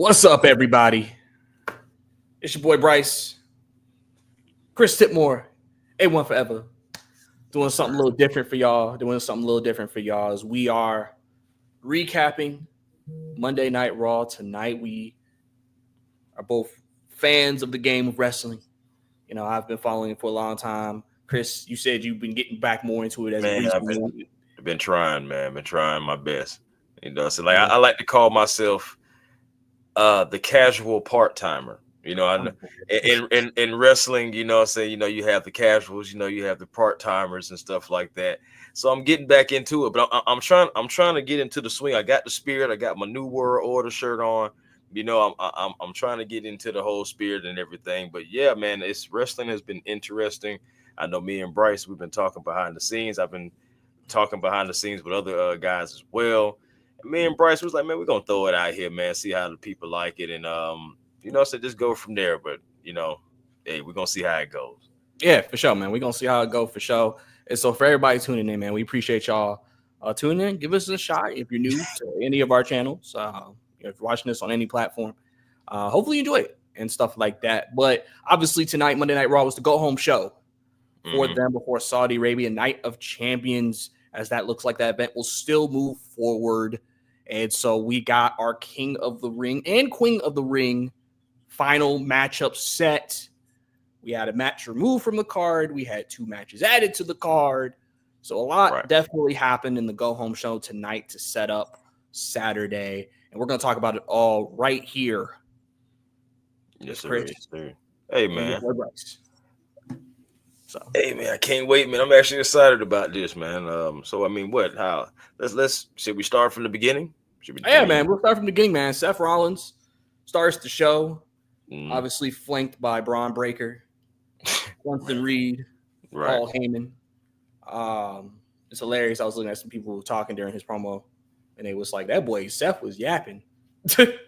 What's up, everybody? It's your boy Bryce, Chris Tipmore, A1 Forever, doing something a little different for y'all. As we are recapping Monday Night Raw tonight. We are both fans of the game of wrestling. You know, I've been following it for a long time. Chris, you said you've been getting back more into it as of recently. I've been trying, man. Been trying my best. So I like to call myself the casual part-timer. In wrestling, you you have the casuals, you have the part-timers and stuff like that. So I'm getting back into it, but I'm trying to get into the swing. I got the spirit. I got my New World Order shirt on. I'm trying to get into the whole spirit and everything. But yeah, man, wrestling has been interesting. I know me and Bryce, we've been talking behind the scenes. I've been talking behind the scenes with other guys as well. And me and Bryce was like, man, we're gonna throw it out here, man. See how the people like it, and so just go from there. But hey, we're gonna see how it goes. Yeah, for sure, man. We're gonna see how it goes for sure. And so for everybody tuning in, man, we appreciate y'all tuning in. Give us a shot if you're new to any of our channels. If you're watching this on any platform, hopefully you enjoy it and stuff like that. But obviously tonight, Monday Night Raw was the go-home show for them before Saudi Arabia Night of Champions, as that looks like that event will still move forward. And so we got our King of the Ring and Queen of the Ring final matchup set. We had a match removed from the card. We had 2 matches added to the card. So a lot definitely happened in the go-home show tonight to set up Saturday. And we're going to talk about it all right here. Yes, sir. Hey, man. So. Hey, man, I can't wait, man. I'm actually excited about this, man. Should we start from the beginning? Man, we'll start from the beginning, man. Seth Rollins starts the show, obviously flanked by Braun Breaker, Winston Reed, Paul Heyman. It's hilarious. I was looking at some people talking during his promo, and it was like, that boy Seth was yapping. They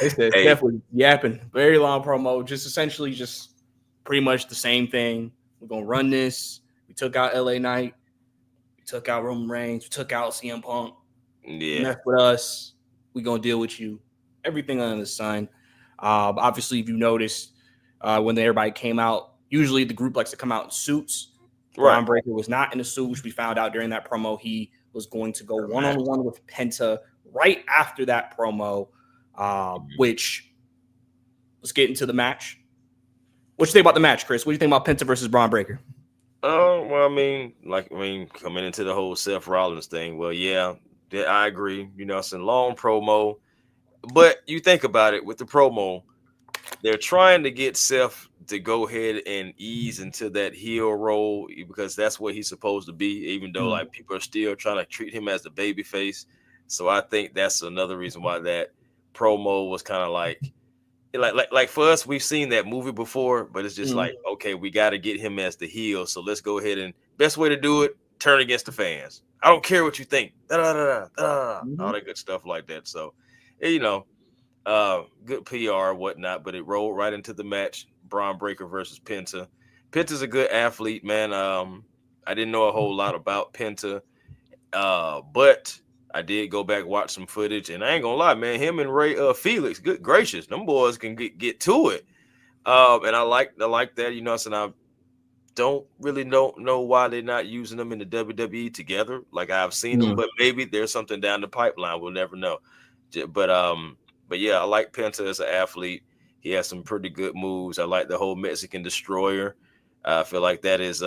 said Seth was yapping. Very long promo, essentially pretty much the same thing. We're going to run this. We took out LA Knight. We took out Roman Reigns. We took out CM Punk. Yeah. Mess with us. We're going to deal with you. Everything under the sun. Obviously, if you noticed, when everybody came out, usually the group likes to come out in suits. Braun Breaker was not in a suit, which we found out during that promo. He was going to go one-on-one with Penta right after that promo, which let's get into the match. What you think about the match, Chris? What do you think about Penta versus Braun Breaker? Coming into the whole Seth Rollins thing, I agree. It's a long promo, but you think about it with the promo, they're trying to get Seth to go ahead and ease into that heel role because that's what he's supposed to be, even though people are still trying to treat him as the baby face. So I think that's another reason why that promo was kind of like for us, we've seen that movie before, but it's just like, okay, we got to get him as the heel. So let's go ahead and best way to do it, turn against the fans. I don't care what you think. All that good stuff like that. So, good PR, whatnot, but it rolled right into the match. Braun Breaker versus Penta. Penta's a good athlete, man. I didn't know a whole lot about Penta, but I did go back, watch some footage, and I ain't gonna lie, man, him and Ray Felix, good gracious, them boys can get to it. And I like that, and I don't really know why they're not using them in the WWE together. Like I've seen them, but maybe there's something down the pipeline. We'll never know. But yeah, I like Penta as an athlete. He has some pretty good moves. I like the whole Mexican Destroyer. I feel like that is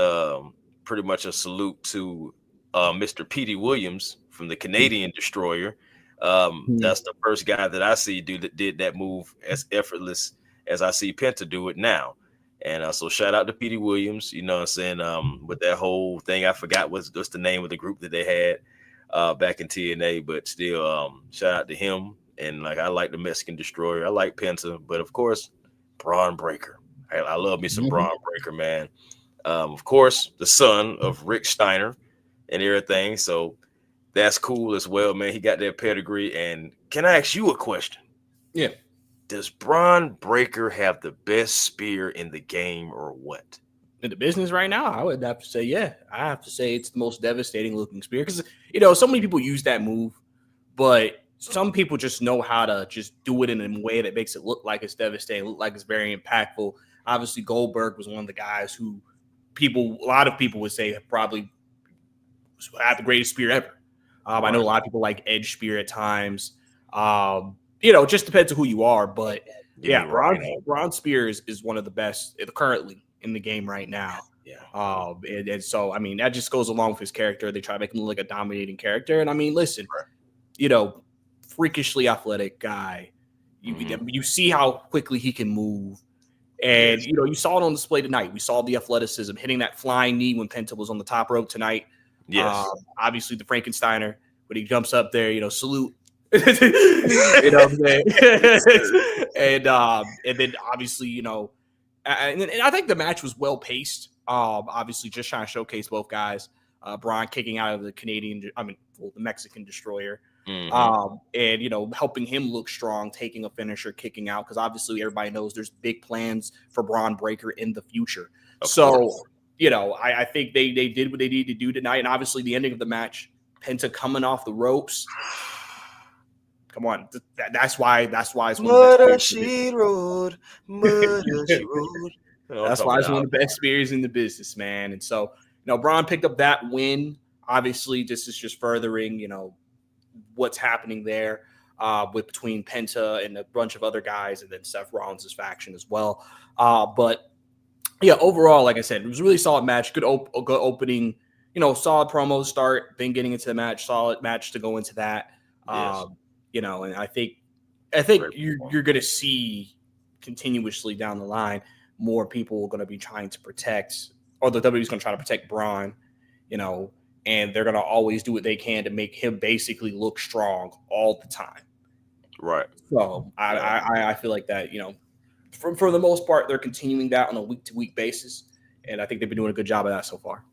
pretty much a salute to Mr. Petey Williams from the Canadian Destroyer. That's the first guy that I see did that move as effortless as I see Penta do it now. And so shout out to Petey Williams, you know what I'm saying? With that whole thing, I forgot what's the name of the group that they had back in TNA, but still shout out to him. And I like the Mexican Destroyer. I like Penta, but of course, Braun Breaker. I love me some Braun Breaker, man. Of course, the son of Rick Steiner and everything. So that's cool as well, man. He got that pedigree. And can I ask you a question? Yeah. Does Braun Breaker have the best spear in the game or what? In the business right now, I would have to say, yeah. I have to say it's the most devastating looking spear because, so many people use that move, but some people just know how to just do it in a way that makes it look like it's devastating, look like it's very impactful. Obviously, Goldberg was one of the guys who a lot of people would say probably had the greatest spear ever. I know a lot of people like Edge spear at times. It just depends on who you are, but Give me Braun spear is one of the best currently in the game right now. Yeah. And so, I mean, that just goes along with his character. They try to make him look like a dominating character. And I mean, listen, freakishly athletic guy. You see how quickly he can move. And, you saw it on display tonight. We saw the athleticism, hitting that flying knee when Penta was on the top rope tonight. Yes. Obviously, the Frankensteiner, when he jumps up there, salute. You know what I'm saying? and then, obviously, and I think the match was well paced. Obviously, just trying to showcase both guys. Braun kicking out of the Mexican destroyer. And helping him look strong, taking a finisher, kicking out, because obviously everybody knows there's big plans for Braun Breaker in the future. Of course. I think they did what they needed to do tonight, and obviously the ending of the match, Penta coming off the ropes. Come on, that's why it's one of the best she rode. That's why it's one of the best spears in the business, man. And so, Braun picked up that win. Obviously, this is just furthering, what's happening there between Penta and a bunch of other guys, and then Seth Rollins' faction as well. But yeah, overall, like I said, it was a really solid match. Good opening, solid promo start, then getting into the match, solid match to go into that. Yes. And I think you're going to see continuously down the line more people are going to be trying to protect, or the WWE is going to try to protect Braun, and they're going to always do what they can to make him basically look strong all the time. Right. So I feel like that, for the most part, they're continuing that on a week-to-week basis, and I think they've been doing a good job of that so far.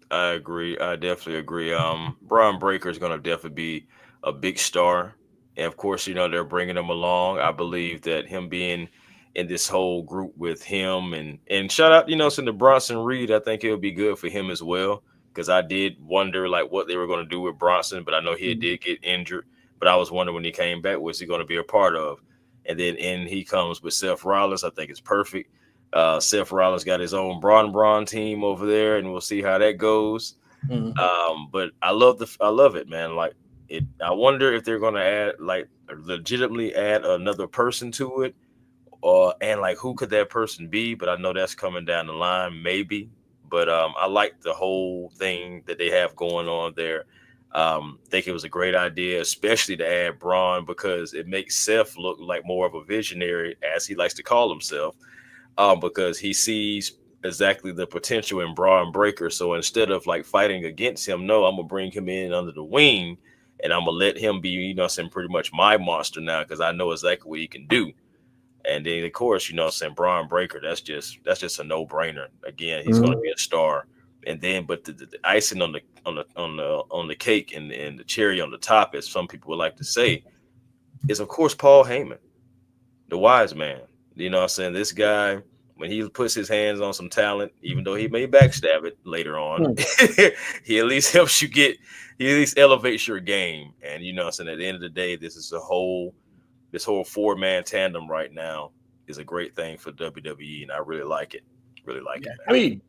I agree. I definitely agree. Braun Breaker is going to definitely be a big star. And of course, they're bringing him along. I believe that him being in this whole group with him and shout out, to Bronson Reed, I think it'll be good for him as well. Because I did wonder what they were going to do with Bronson, but I know he did get injured. But I was wondering when he came back, what's he going to be a part of? And then he comes with Seth Rollins. I think it's perfect. Seth Rollins got his own Braun team over there, and we'll see how that goes. But I love it, man. I wonder if they're going to add legitimately add another person to it, and who could that person be? But I know that's coming down the line, maybe. But I like the whole thing that they have going on there. Think it was a great idea, especially to add Braun, because it makes Seth look like more of a visionary, as he likes to call himself, because he sees exactly the potential in Braun Breaker. So instead of fighting against him, no, I'm gonna bring him in under the wing, and I'm gonna let him be, pretty much my monster now, because I know exactly what he can do. And then, of course, Braun Breaker, that's just a no-brainer. Again, he's going to be a star. And then, but the icing on the cake and the cherry on the top, as some people would like to say, is of course Paul Heyman, the wise man. This guy, when he puts his hands on some talent, even though he may backstab it later on, he at least helps you he at least elevates your game. And at the end of the day, this whole 4-man tandem right now is a great thing for WWE, and I really like it. Really like it. Man.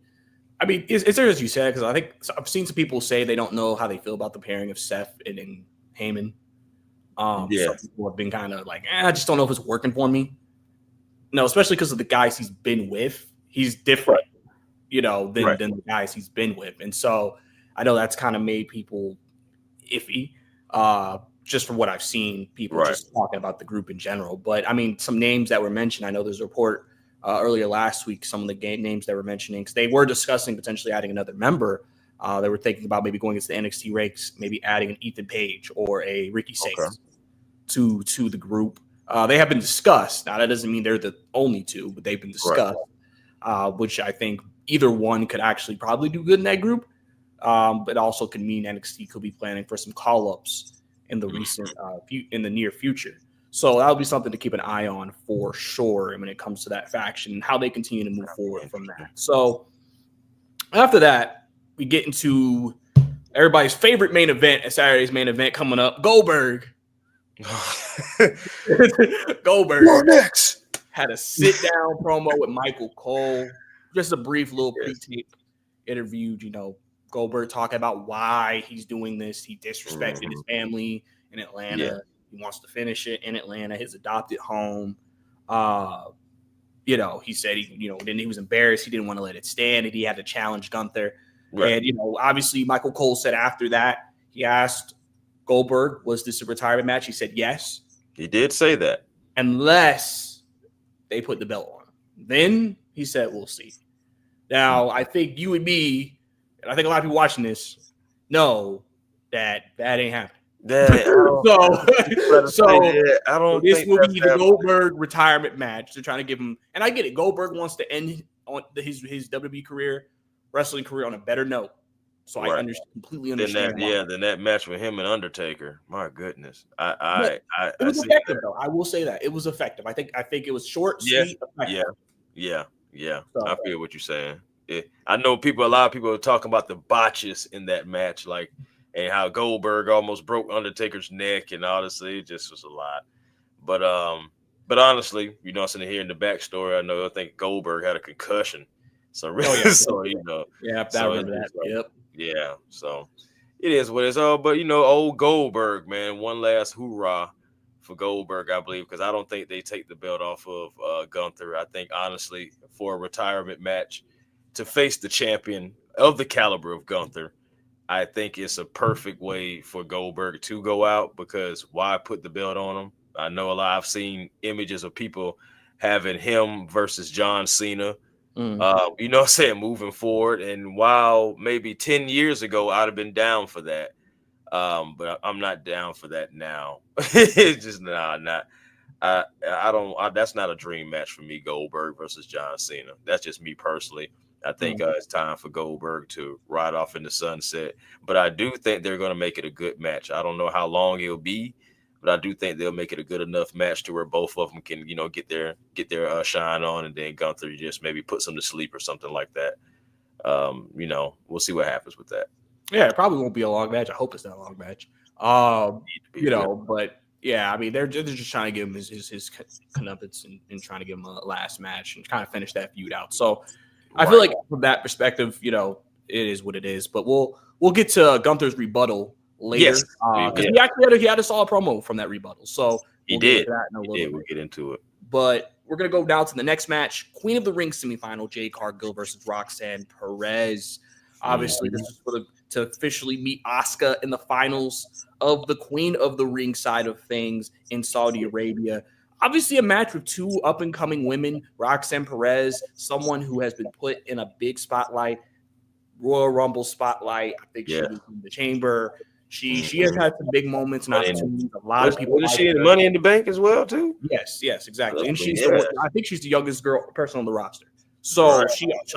I mean, it's there as you said, because I think I've seen some people say they don't know how they feel about the pairing of Seth and Heyman. Some people have been kind of I just don't know if it's working for me. No, especially because of the guys he's been with. He's different, than the guys he's been with, and so I know that's kind of made people iffy. Just from what I've seen, people just talking about the group in general. But I mean, some names that were mentioned, I know there's a report earlier last week, some of the names they were mentioning, because they were discussing potentially adding another member. They were thinking about maybe going into the NXT ranks, maybe adding an Ethan Page or a Ricky Starks to the group. They have been discussed. Now, that doesn't mean they're the only two, but they've been discussed, which I think either one could actually probably do good in that group. But also could mean NXT could be planning for some call-ups in the in the near future. So that'll be something to keep an eye on for sure when it comes to that faction and how they continue to move forward from that. So after that, we get into everybody's favorite main event, Saturday's main event coming up, Goldberg Goldberg You're next. had a sit down promo with Michael Cole, just a brief little Yes. pre-tape interview. Goldberg talking about why he's doing this. He disrespected his family in Yeah. Atlanta. He wants to finish it in Atlanta, his adopted home. He said then he was embarrassed. He didn't want to let it stand, and he had to challenge Gunther. Right. And obviously, Michael Cole said after that, he asked Goldberg, "Was this a retirement match?" He said yes, He did say that. unless they put the belt on him. Then he said, "We'll see." Now, I think you and me, and I think a lot of people watching this know that ain't happening. I don't This think will that's be the happening. Goldberg retirement match. They're trying to give him, and I get it. Goldberg wants to end on his WWE career, wrestling career on a better note. So I completely understand why. Then that match with him and Undertaker. My goodness. But it I was see effective, that. though. I will say that it was effective. I think it was short, Yeah. sweet, effective. Yeah. I So feel what you're saying. I know a lot of people are talking about the botches in that match, like, and how Goldberg almost broke Undertaker's neck, and honestly, it just was a lot. But honestly, sitting here in the backstory, I think Goldberg had a concussion. So really, I so it's remember that. just like, Yep. yeah, so it is what it's all. But old Goldberg, man, one last hoorah for Goldberg, I believe, because I don't think they take the belt off of Gunther. I think honestly, for a retirement match to face the champion of the caliber of Gunther, I think it's a perfect way for Goldberg to go out, because why put the belt on him? I know I've seen images of people having him versus John Cena, what I'm saying, moving forward. And while maybe 10 years ago I'd have been down for that, but I'm not down for that now. It's just not. I don't. That's not a dream match for me. Goldberg versus John Cena. That's just me personally. I think it's time for Goldberg to ride off in the sunset. But I do think they're going to make it a good match. I don't know how long it'll be, but I do think they'll make it a good enough match to where both of them can, get their shine on, and then Gunther just maybe put some to sleep or something like that. We'll see what happens with that. Yeah, it probably won't be a long match. I hope it's not a long match. But yeah, I mean, they're just trying to give him his comeuppance and trying to give him a last match and kind of finish that feud out. So I feel like from that perspective, it is what it is. But we'll get to Gunther's rebuttal later, Yes, because he had a solid promo from that rebuttal. So we'll get into that in a little bit. We'll get into it. But we're gonna go down to the next match: Queen of the Ring semifinal, Jade Cargill versus Roxanne Perez. Obviously, this is to officially meet Asuka in the finals of the Queen of the Ring side of things in Saudi Arabia. Obviously, a match with two up-and-coming women, Roxanne Perez, someone who has been put in a big spotlight, Royal Rumble spotlight. I think she was in the Chamber. She has had some big moments and opportunities. A lot of people. Was she in Money in the Bank as well too? Yes, exactly. And I think she's the youngest person on the roster. So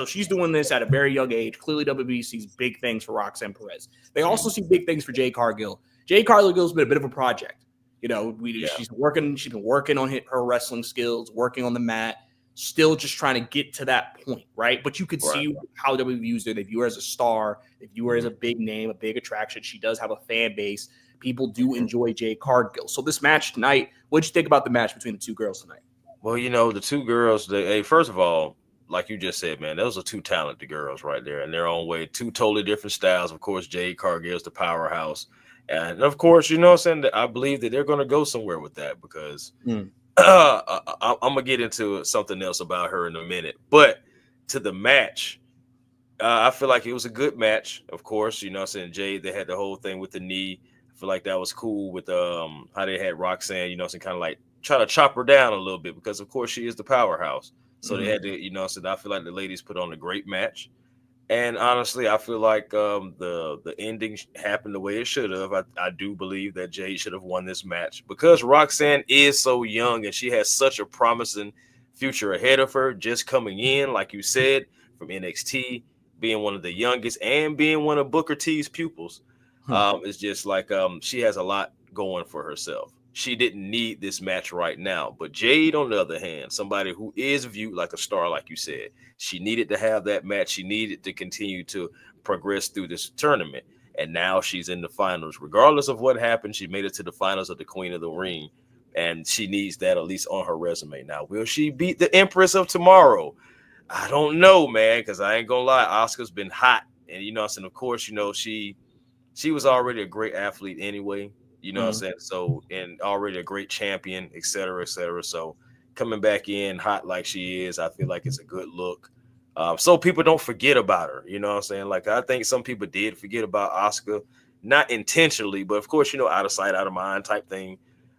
she's doing this at a very young age. Clearly, WWE sees big things for Roxanne Perez. They also see big things for Jade Cargill. Jade Cargill's been a bit of a project. She's been working on her wrestling skills, working on the mat, still just trying to get to that point, right? But you could see how WWE views her. They view her as a star. They view her as a big name, a big attraction. She does have a fan base. People do enjoy Jade Cargill. So this match tonight, what'd you think about the match between the two girls tonight? Well, the two girls, first of all, like you just said, man, those are two talented girls right there in their own way. Two totally different styles. Of course, Jade Cargill is the powerhouse. And of course, I'm saying that I believe that they're going to go somewhere with that, because I'm going to get into something else about her in a minute. But to the match, I feel like it was a good match. Of course, I'm saying, Jade, they had the whole thing with the knee. I feel like that was cool with how they had Roxanne, saying, kind of like try to chop her down a little bit, because of course she is the powerhouse. So they had to, so I feel like the ladies put on a great match. And honestly, I feel like the ending happened the way it should have. I do believe that Jade should have won this match, because Roxanne is so young and she has such a promising future ahead of her, just coming in, like you said, from NXT, being one of the youngest and being one of Booker T's pupils. It's just like she has a lot going for herself. She didn't need this match right now. But Jade, on the other hand, somebody who is viewed like a star, like you said, she needed to have that match. She needed to continue to progress through this tournament. and now she's in the finals. Regardless of what happened, she made it to the finals of the Queen of the Ring, and she needs that at least on her resume. Now, will she beat the Empress of Tomorrow? I don't know, man, because I ain't gonna lie, Asuka's been hot, and and of course, she was already a great athlete anyway. You know what I'm saying? So, and already a great champion, et cetera, et cetera. So, coming back in hot like she is, I feel like it's a good look. So people don't forget about her. You know what I'm saying? Like, I think some people did forget about Asuka, not intentionally, but of course, out of sight, out of mind type thing.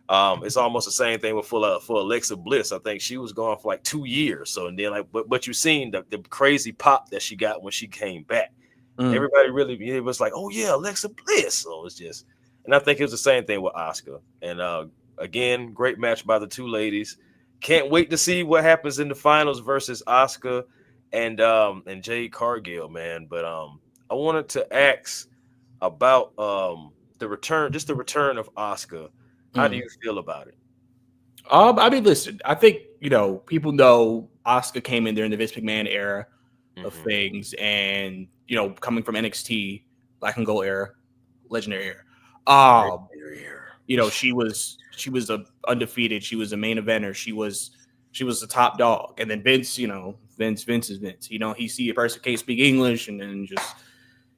It's almost the same thing with for Alexa Bliss. I think she was gone for like 2 years. So, and then but you seen the crazy pop that she got when she came back. Everybody really, it was like, oh yeah, Alexa Bliss. So it's just, and I think it was the same thing with Asuka. And again, great match by the two ladies. Can't wait to see what happens in the finals versus Asuka and Jade Cargill, man. But I wanted to ask about the return of Asuka. How do you feel about it? I mean, listen, I think people know Asuka came in during the Vince McMahon era of things, and coming from NXT, Black and Gold era, legendary era. She was a undefeated. She was a main eventer. She was the top dog. And then Vince, Vince is Vince. He see a person can't speak English, and then just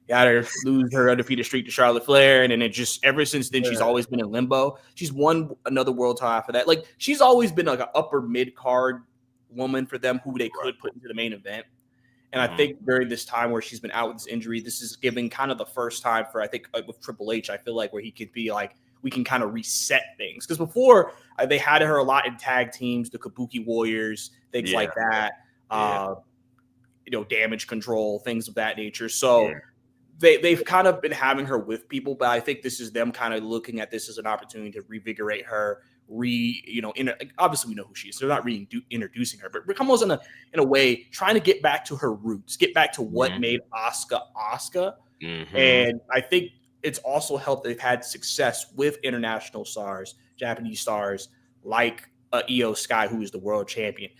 got her lose her undefeated streak to Charlotte Flair, and then it just ever since then she's always been in limbo. She's won another world title after that. Like, she's always been like an upper mid card woman for them who they could put into the main event. And I think during this time where she's been out with this injury, this is giving kind of the first time for, I think, with Triple H, I feel like, where he could be like, we can kind of reset things. Because before, they had her a lot in tag teams, the Kabuki Warriors, things like that, damage control, things of that nature. So they've kind of been having her with people, but I think this is them kind of looking at this as an opportunity to revigorate her, obviously we know who she is. So they're not introducing her, but almost in a way trying to get back to her roots, get back to what made Asuka Asuka. And I think it's also helped they've had success with international stars, Japanese stars like Io Sky, who is the world champion.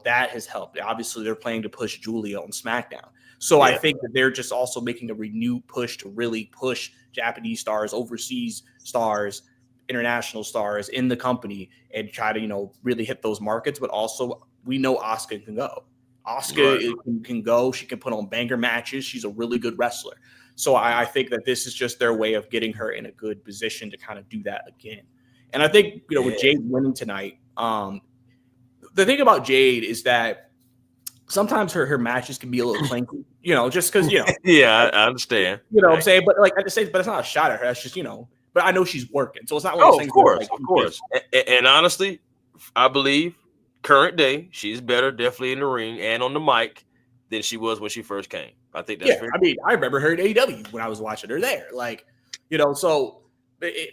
That has helped. Obviously, they're planning to push Julia on SmackDown. So I think that they're just also making a renewed push to really push Japanese stars, overseas stars, international stars in the company, and try to, really hit those markets. But also, we know Asuka can go. Asuka can go. She can put on banger matches. She's a really good wrestler. So I think that this is just their way of getting her in a good position to kind of do that again. And I think, with Jade winning tonight, the thing about Jade is that sometimes her matches can be a little clanky, just because, yeah, I understand. What I'm saying? But like at the same, but it's not a shot at her. That's just, but I know she's working. So it's not one of those things. Of course. And honestly, I believe current day, she's better definitely in the ring and on the mic than she was when she first came. I think that's fair. I mean, I remember her at AEW when I was watching her there. Like, so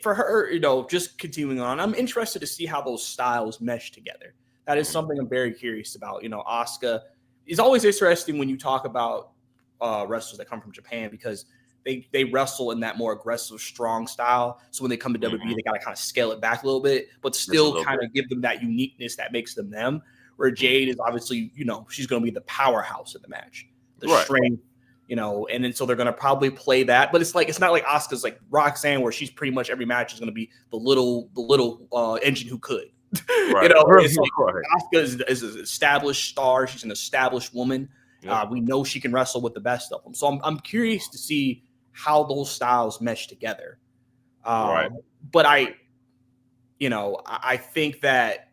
for her, just continuing on, I'm interested to see how those styles mesh together. That is something I'm very curious about. Asuka is always interesting when you talk about wrestlers that come from Japan, because they wrestle in that more aggressive, strong style. So when they come to WWE, they got to kind of scale it back a little bit, but still kind of give them that uniqueness that makes them them. Where Jade is obviously, she's going to be the powerhouse of the match, the strength, and then so they're going to probably play that. But it's not like Asuka's like Roxanne, where she's pretty much every match is going to be the little engine who could. Asuka is an established star. She's an established woman. We know she can wrestle with the best of them. So I'm curious to see how those styles mesh together. But I think that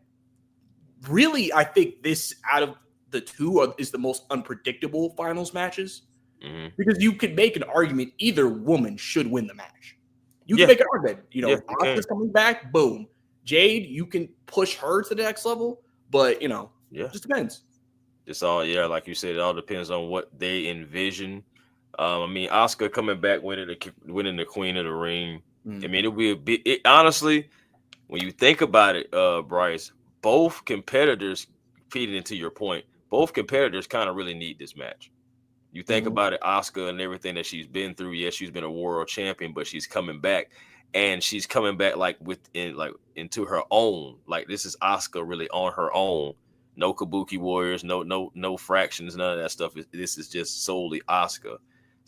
really, I think this out of the two is the most unpredictable finals matches, because you could make an argument either woman should win the match. You can make an argument. Asuka's coming back, boom. Jade, you can push her to the next level, but it just depends. It's all like you said, it all depends on what they envision. I mean, Asuka coming back winning the Queen of the Ring. I mean, it'll be a bit. Honestly, when you think about it, Bryce, both competitors, feeding into your point, both competitors kind of really need this match. You think about it, Asuka and everything that she's been through. Yes, she's been a world champion, but she's coming back. And she's coming back into her own. Like, this is Asuka really on her own. No Kabuki Warriors, no fractions, none of that stuff. This is just solely Asuka.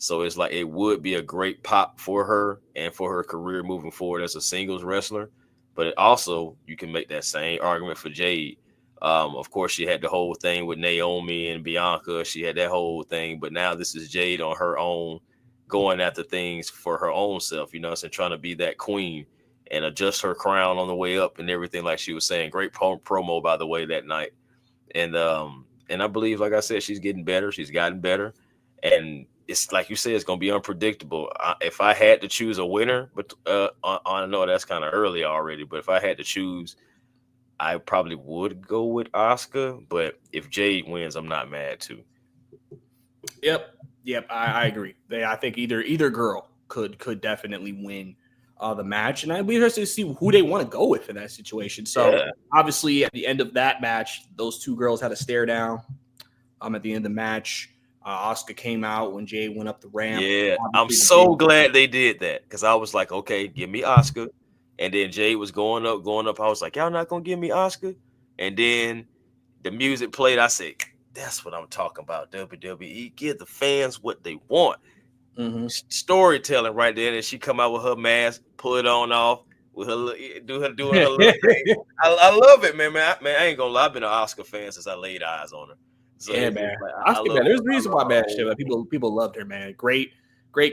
So it's like it would be a great pop for her and for her career moving forward as a singles wrestler. But it also, you can make that same argument for Jade. Of course, she had the whole thing with Naomi and Bianca. She had that whole thing, but now this is Jade on her own, going after things for her own self, and trying to be that queen and adjust her crown on the way up and everything, like she was saying. Great promo, by the way, that night. And I believe, like I said, she's getting better. She's gotten better. And it's like you said, it's going to be unpredictable. If I had to choose a winner, but I know that's kind of early already, but if I had to choose, I probably would go with Asuka. But if Jade wins, I'm not mad too. Yep, I agree. I think either girl could definitely win the match, and I'd be interested to see who they want to go with in that situation. So obviously, at the end of that match, those two girls had a stare down. At the end of the match, Asuka came out when Jade went up the ramp. Yeah, I'm so glad they did that, because I was like, okay, give me Asuka. And then Jade was going up. I was like, y'all not gonna give me Asuka? And then the music played. I said, that's what I'm talking about. WWE, give the fans what they want. Mm-hmm. Storytelling right there. And she come out with her mask, pull it on off, with her doing her little thing. I love it, man. I ain't gonna lie. I've been an Asuka fan since I laid eyes on her. So yeah, man. Asuka, man. There's a reason why, man. People loved her, man. Great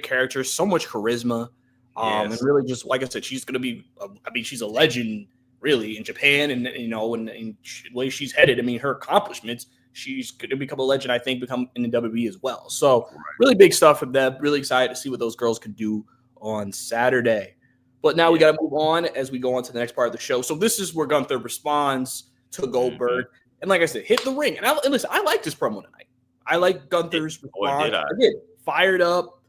character, so much charisma. And really, just like I said, she's gonna be. She's a legend, really, in Japan, and the way she's headed. I mean, her accomplishments. She's going to become a legend, I think, become in the WWE as well. So really big stuff from them. Really excited to see what those girls can do on Saturday. But now we got to move on as we go on to the next part of the show. So this is where Gunther responds to Goldberg. Mm-hmm. And like I said, hit the ring. And listen, I like this promo tonight. I like Gunther's response. I did. Fired up.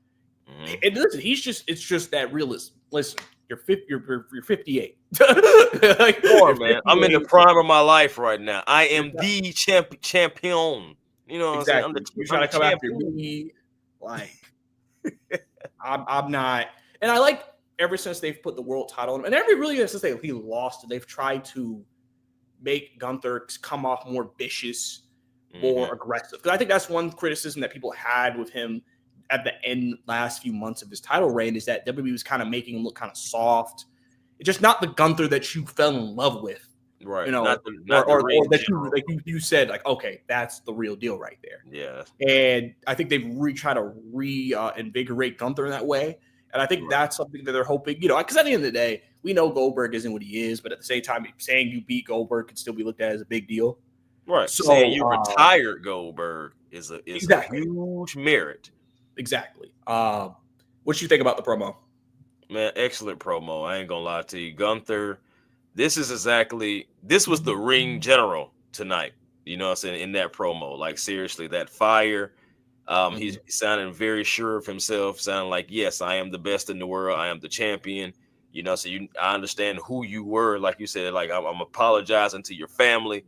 Mm-hmm. And listen, it's just that realism. Listen, you're 58. Like, man, I'm in the prime of my life right now. I am the champion. You know what exactly. I'm saying? You're trying to come after me. Like, I'm not. And I like ever since they've put the world title on him, and since he lost, they've tried to make Gunther come off more vicious, more aggressive. Because I think that's one criticism that people had with him at the end last few months of his title reign, is that WWE was kind of making him look kind of soft. It's just not the Gunther that you fell in love with, right? Or that you said, like, okay, that's the real deal right there. Yeah. And I think they've tried to reinvigorate Gunther in that way, and I think that's something that they're hoping, because at the end of the day, we know Goldberg isn't what he is, but at the same time, saying you beat Goldberg could still be looked at as a big deal, right? So saying you retired Goldberg is a huge merit. Exactly. What you think about the promo? Man, excellent promo. I ain't gonna lie to you. Gunther, this was the ring general tonight. You know what I'm saying? In that promo. Like, seriously, that fire. He's sounding very sure of himself, sounding like, yes, I am the best in the world. I am the champion. So I understand who you were. Like you said, like, I'm apologizing to your family.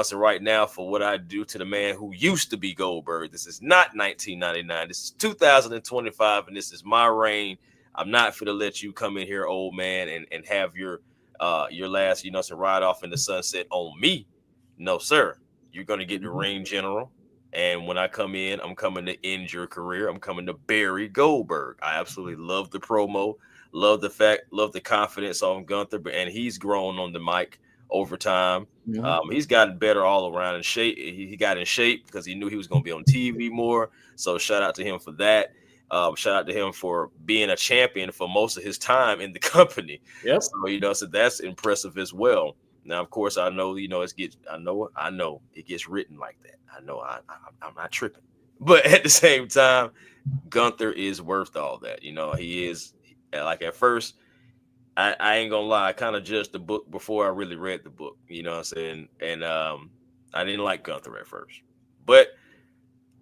So right now, for what I do to the man who used to be Goldberg. This is not 1999. This is 2025, and this is my reign. I'm not for to let you come in here, old man, and have your last, ride off in the sunset on me. No, sir. You're going to get the ring general. And when I come in, I'm coming to end your career. I'm coming to bury Goldberg. I absolutely love the promo. Love the confidence on Gunther. And he's grown on the mic over time. He's gotten better all around in shape. He got in shape because he knew he was going to be on TV more. So shout out to him for that. Shout out to him for being a champion for most of his time in the company. Yep. So, so that's impressive as well. Now, of course, I know, I know it gets written like that. I know I'm not tripping. But at the same time, Gunther is worth all that. He is, like, at first, I ain't gonna lie, I kind of judged the book before I really read the book. You know what I'm saying? And I didn't like Gunther at first. But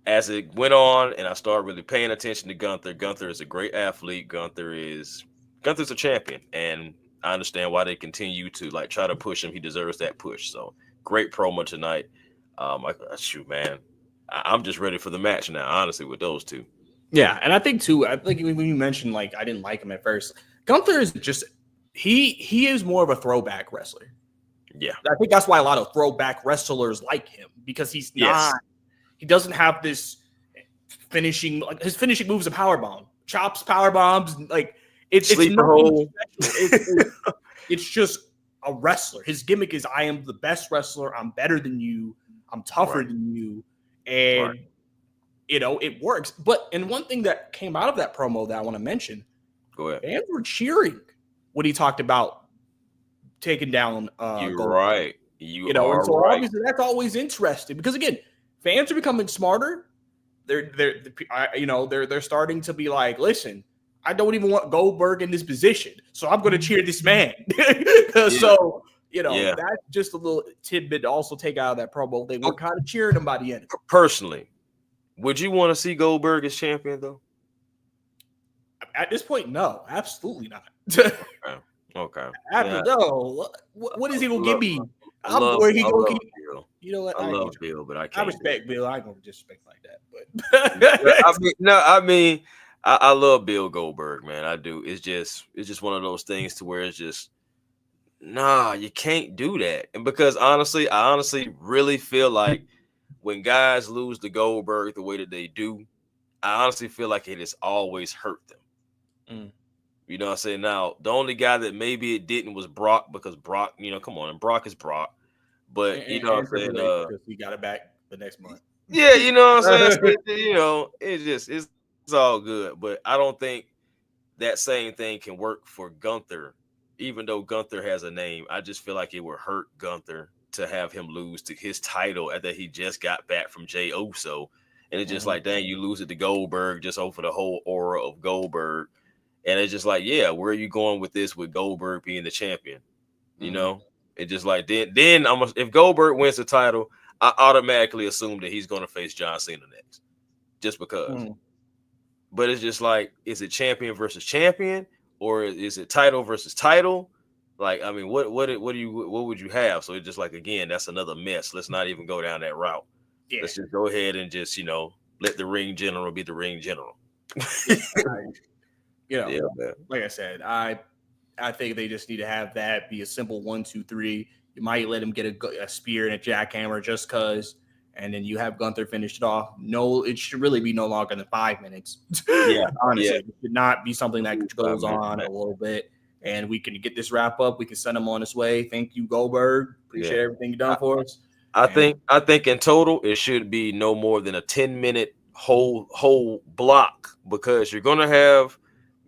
as it went on and I started really paying attention to Gunther is a great athlete. Gunther's a champion. And I understand why they continue to, like, try to push him. He deserves that push. So great promo tonight. Shoot, man, I'm just ready for the match now, honestly, with those two. Yeah, and I think too, when you mentioned, like, I didn't like him at first, Gunther is just he is more of a throwback wrestler. Yeah, I think that's why a lot of throwback wrestlers like him, because he's not. He doesn't have this finishing, like his finishing moves, a power bomb, chops, power bombs, like it's Sleeper nothing hole. special. It's just a wrestler. His gimmick is I am the best wrestler. I'm better than you. I'm tougher Right. than you, and Right. it works. But and one thing that came out of that promo that I want to mention, Go ahead. fans were cheering when he talked about taking down You're Goldberg. right. You And are so right. obviously that's always interesting because again, fans are becoming smarter. They're starting to be like, listen, I don't even want Goldberg in this position, so I'm going to cheer this man. Yeah. So Yeah. that's just a little tidbit to also take out of that promo. They were kind of cheering him by the end. Personally, would you want to see Goldberg as champion though? At this point, no, absolutely not. Okay. No. What is he gonna give me? I love Where he gonna keep? Bill. You know what? I love Bill, but I I can't. respect Bill. I ain't gonna disrespect like that, but I love Bill Goldberg, man. I do. It's just one of those things to where it's just nah, you can't do that. And because honestly, I honestly really feel like when guys lose to Goldberg the way that they do, I honestly feel like it has always hurt them. You know what I'm saying? Now, the only guy that maybe it didn't was Brock, because Brock, come on, and Brock is Brock. But you know what I'm saying? because he got it back the next month. Yeah, you know what I'm saying? It's all good. But I don't think that same thing can work for Gunther, even though Gunther has a name. I just feel like it would hurt Gunther to have him lose to his title that he just got back from Jey Uso. And it's just like, dang, you lose it to Goldberg just over the whole aura of Goldberg. And it's just like, yeah, where are you going with this with Goldberg being the champion? You know? It's just like, then if Goldberg wins the title, I automatically assume that he's going to face John Cena next. Just because. But it's just like, is it champion versus champion? Or is it title versus title? Like, I mean, what would you have? So it's just like, again, that's another mess. Let's not even go down that route. Yeah. Let's just go ahead and just, let the ring general be the ring general. Like I said, I think they just need to have that be a simple 1, 2, 3. You might let him get a spear and a jackhammer just because, and then you have Gunther finish it off. No, it should really be no longer than 5 minutes. Yeah, honestly, it should not be something that goes on a little bit, and we can get this wrap up. We can send him on his way. Thank you, Goldberg. Appreciate everything you've done for us. I think in total it should be no more than a 10-minute whole block, because you're gonna have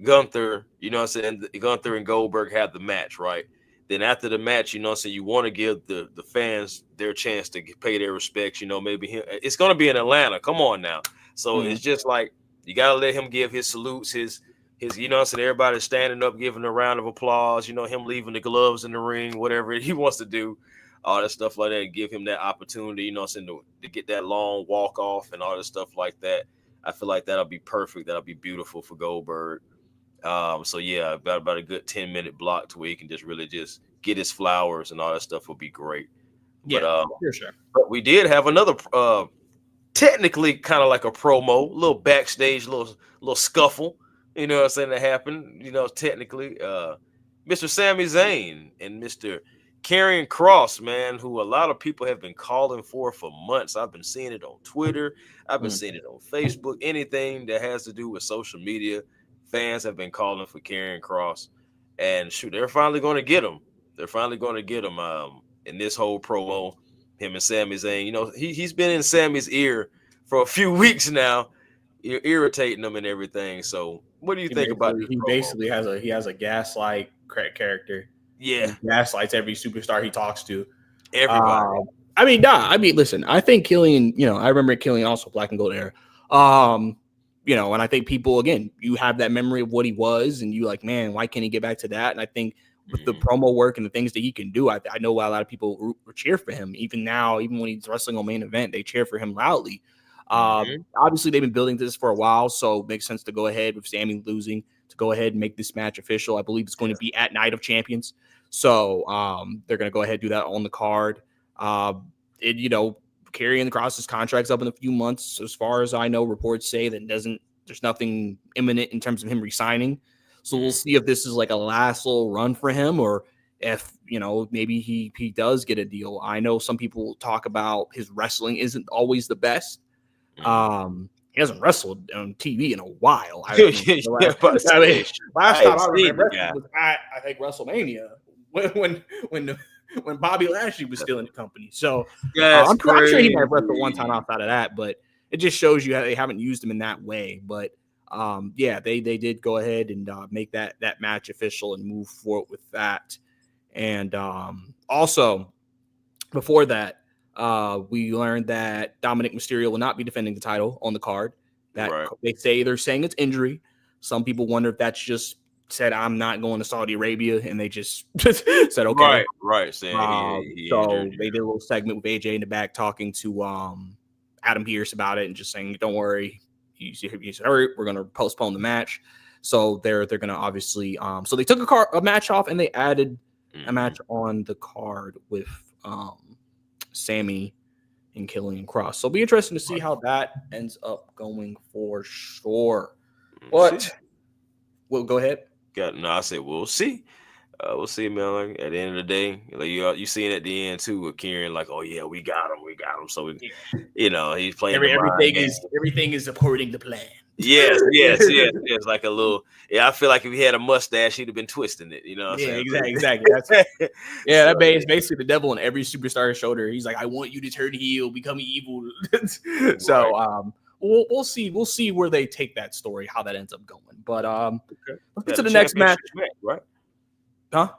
Gunther, Gunther and Goldberg have the match, right? Then after the match, you want to give the fans their chance to pay their respects. Maybe it's going to be in Atlanta. Come on now. So it's just like, you got to let him give his salutes, his everybody's standing up, giving a round of applause, him leaving the gloves in the ring, whatever he wants to do, all that stuff like that. Give him that opportunity, to get that long walk off and all that stuff like that. I feel like that'll be perfect. That'll be beautiful for Goldberg. So yeah, about a good 10-minute block to where he can just really just get his flowers and all that stuff would be great. Yeah, for sure. But we did have another technically kind of like a promo, little backstage, little scuffle, that happened, technically. Mr. Sami Zayn and Mr. Karrion Kross, man, who a lot of people have been calling for months. I've been seeing it on Twitter. I've been seeing it on Facebook. Anything that has to do with social media, fans have been calling for Karrion Kross, and shoot, they're finally going to get him. They're finally going to get him in this whole promo. Him and Sami Zayn, he's been in Sammy's ear for a few weeks now, irritating him and everything. So, what do you think about this? He basically has a gaslight character. Yeah, he gaslights every superstar he talks to. Everybody. Listen, I think Killian. I remember Killian also Black and Gold era. And I think people, again, you have that memory of what he was, and you like, man, why can't he get back to that? And I think with the promo work and the things that he can do, I know a lot of people cheer for him. Even now, even when he's wrestling on main event, they cheer for him loudly. Obviously, they've been building this for a while, so it makes sense to go ahead with Sami losing, to go ahead and make this match official. I believe it's going to be at Night of Champions. So they're going to go ahead and do that on the card. Karrion Kross's contract's up in a few months. As far as I know, reports say that there's nothing imminent in terms of him resigning. So we'll see if this is like a last little run for him, or if, maybe he does get a deal. I know some people talk about his wrestling isn't always the best. he hasn't wrestled on TV in a while. I Yeah, think. yeah, about to I mean, say, last I time ain't I seen remember the wrestling guy. was at, I think, WrestleMania when when Bobby Lashley was still in the company. So That's I'm sure he might have crazy. wrestled one time outside of that, but it just shows you how they haven't used him in that way. But yeah, they did go ahead and make that match official and move forward with that. And also before that, we learned that Dominic Mysterio will not be defending the title on the card. That Right. they're saying it's injury. Some people wonder if that's just said I'm not going to Saudi Arabia, and they just said okay. Right. Saying he injured. So they did a little segment with AJ in the back talking to Adam Pearce about it and just saying, "Don't worry, he's hurt. We're going to postpone the match." So they're going to obviously so they took a match off and they added a match on the card with Sammy and Killian Cross. So it'll be interesting to see how that ends up going for sure. But we'll go ahead. I said we'll see. We'll see, man. Like, at the end of the day, like you see it at the end too with Kieran, like, oh yeah, we got him. So he's playing the mind game. Everything is according to plan. Yes. Like a little. Yeah, I feel like if he had a mustache, he'd have been twisting it. You know what I'm saying? Exactly. That is basically the devil on every superstar's shoulder. He's like, I want you to turn heel, become evil. So right. we'll see. We'll see where they take that story, how that ends up going. But let's get to the The next match. right? Huh?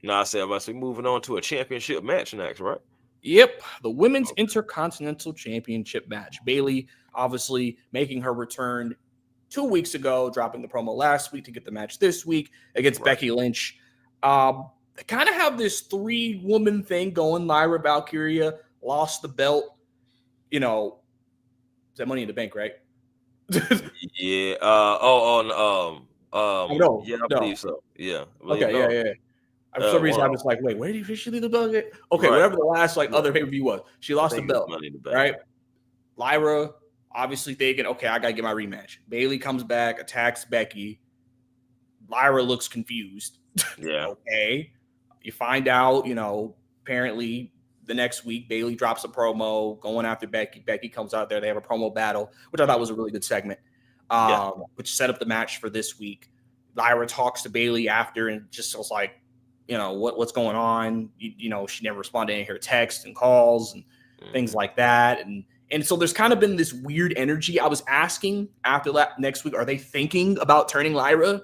No, I said I must be moving on to a championship match next, right? Yep, the Women's Intercontinental Championship match. Bayley obviously making her return 2 weeks ago, dropping the promo last week to get the match this week against Becky Lynch. They kind of have this 3-woman thing going. Lyra Valkyria lost the belt. Is that Money in the Bank, right? Yeah. No. Yeah, I believe so. Yeah. Yeah. For some reason, I was like, wait, where did she leave the belt? Okay, right. Whatever the last other pay-per-view was, she lost the belt, Money in the Bank. right? Lyra obviously thinking, okay, I got to get my rematch. Bayley comes back, attacks Becky. Lyra looks confused. Yeah. Okay. You find out, apparently the next week, Bayley drops a promo going after Becky. Becky comes out there. They have a promo battle, which I thought was a really good segment, which set up the match for this week. Lyra talks to Bayley after and just was like, what's going on? She never responded to any of her texts and calls and things like that. And so there's kind of been this weird energy. I was asking after that next week, are they thinking about turning Lyra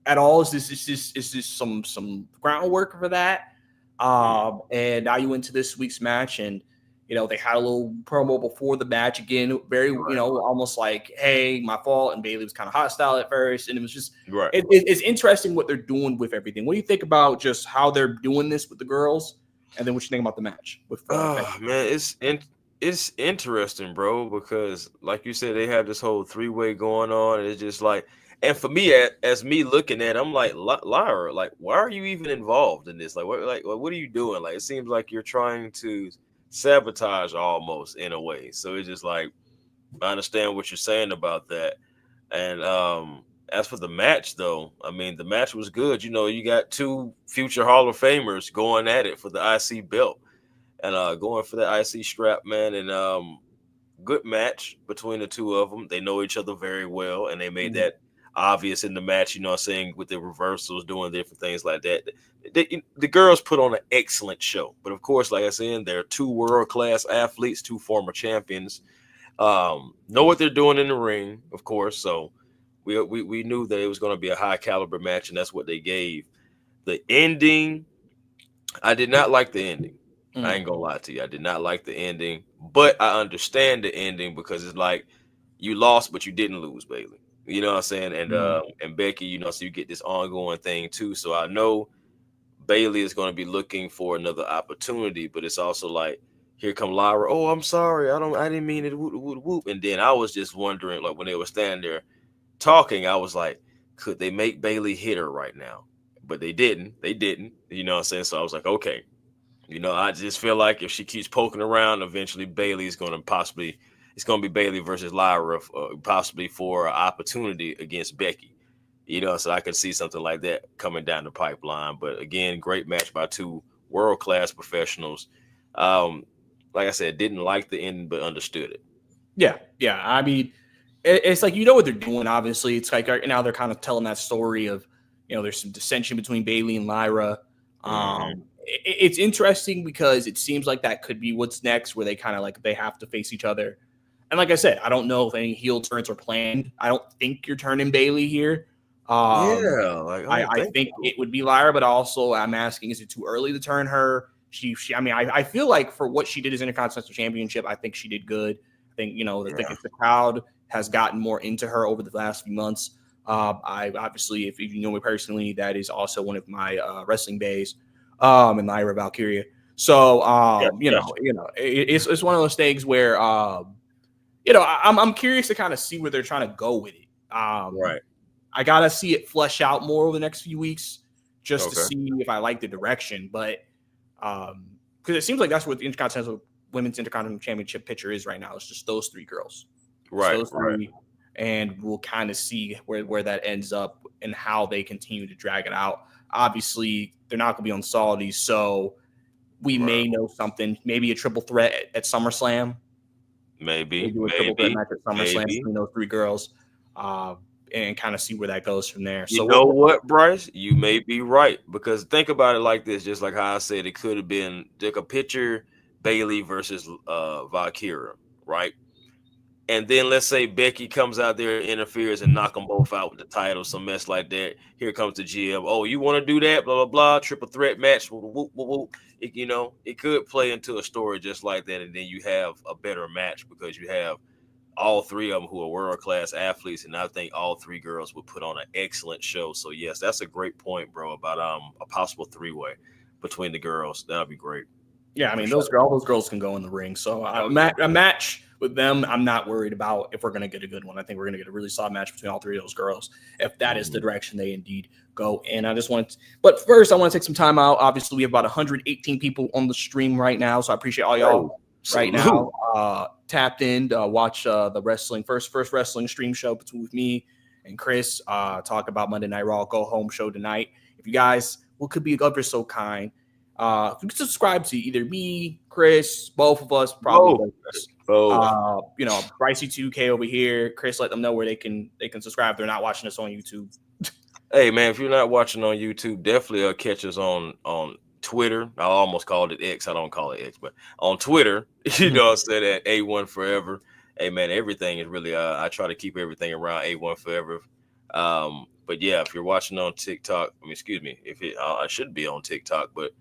at all? Is this some groundwork for that? And now you went to this week's match and, they had a little promo before the match again, very, almost like, hey, my fault. And Bayley was kind of hostile at first. And it was just, it's interesting what they're doing with everything. What do you think about just how they're doing this with the girls? And then what you think about the match? Man, it's interesting, bro, because like you said, they have this whole 3-way going on. And it's just like, and for me, as me looking at it, I'm like, Lyra, like, why are you even involved in this? Like, what are you doing? Like, it seems like you're trying to sabotage almost in a way. So it's just like, I understand what you're saying about that. And as for the match, though, I mean, the match was good. You got 2 future Hall of Famers going at it for the IC belt and going for the IC strap, man. And good match between the 2 of them. They know each other very well, and they made that obvious in the match, saying with the reversals, doing different things like that. The girls put on an excellent show. But of course, like I said, they're 2 world-class athletes, 2 former champions. Know what they're doing in the ring, of course. So we knew that it was going to be a high caliber match, and that's what they gave. The ending, I did not like the ending. I ain't gonna lie to you. I did not like the ending, but I understand the ending because it's like you lost, but you didn't lose, Bayley. You know what I'm saying? And Becky, so you get this ongoing thing too. So I know Bayley is going to be looking for another opportunity, but it's also like, here come Lyra. Oh, I'm sorry. I didn't mean it. Whoop, whoop, whoop. And then I was just wondering, like when they were standing there talking, I was like, could they make Bayley hit her right now? But they didn't. You know what I'm saying? So I was like, okay. I just feel like if she keeps poking around, eventually Bayley's going to it's going to be Bayley versus Lyra, possibly for an opportunity against Becky. So I could see something like that coming down the pipeline. But again, great match by 2 world-class professionals. Like I said, didn't like the ending, but understood it. Yeah. I mean, it's like, you know what they're doing. Obviously, it's like now they're kind of telling that story of, there's some dissension between Bayley and Lyra. It's interesting because it seems like that could be what's next, where they kind of like they have to face each other. And like I said, I don't know if any heel turns are planned. I don't think you're turning Bayley here. I think so. it would be Lyra, but also I'm asking, is it too early to turn her? I feel like for what she did as Intercontinental Championship, I think she did good. I think, I think if the crowd has gotten more into her over the last few months. I obviously, if you know me personally, that is also one of my wrestling bays, and Lyra Valkyria. So, it's one of those things where, I'm curious to kind of see where they're trying to go with it. Right. I gotta see it flesh out more over the next few weeks just to see if I like the direction. But because it seems like that's what the Women's Intercontinental Championship picture is right now. It's just those three girls, right? And we'll kind of see where that ends up and how they continue to drag it out. Obviously, they're not going to be on Saudis, so we may know something. Maybe a triple threat at SummerSlam. Maybe do a triple threat match at SummerSlam between those three girls. And kind of see where that goes from there. You know what, Bryce? You may be right, because think about it like this, just like how I said, it could have been like a picture Bayley versus Valkyria, right? And then let's say Becky comes out there, interferes, and knock them both out with the title, some mess like that. Here comes the GM. Oh, you want to do that? Blah, blah, blah. Triple threat match. Whoop, whoop, whoop. It could play into a story just like that, and then you have a better match because you have all three of them who are world-class athletes, and I think all three girls would put on an excellent show. So, yes, that's a great point, bro, about a possible three-way between the girls. That would be great. Yeah, I mean, all those girls can go in the ring. So a match with them, I'm not worried about if we're going to get a good one. I think we're going to get a really solid match between all three of those girls, if that is the direction they indeed go. And but first, I want to take some time out. Obviously, we have about 118 people on the stream right now, so I appreciate all y'all right now tapped in to watch the first wrestling stream show with me and Chris, talk about Monday Night Raw Go Home show tonight. If you guys could be ever so kind, if you can subscribe to either me, Chris, both of us, probably Brycey2K over here. Chris, let them know where they can subscribe if they're not watching us on YouTube. Hey man, if you're not watching on YouTube, definitely catch us on Twitter. I almost called it X. I don't call it X, but on Twitter, I said at A1 Forever. Hey man, everything is really I try to keep everything around A1 Forever. But yeah, if you're watching on TikTok, I should be on TikTok, but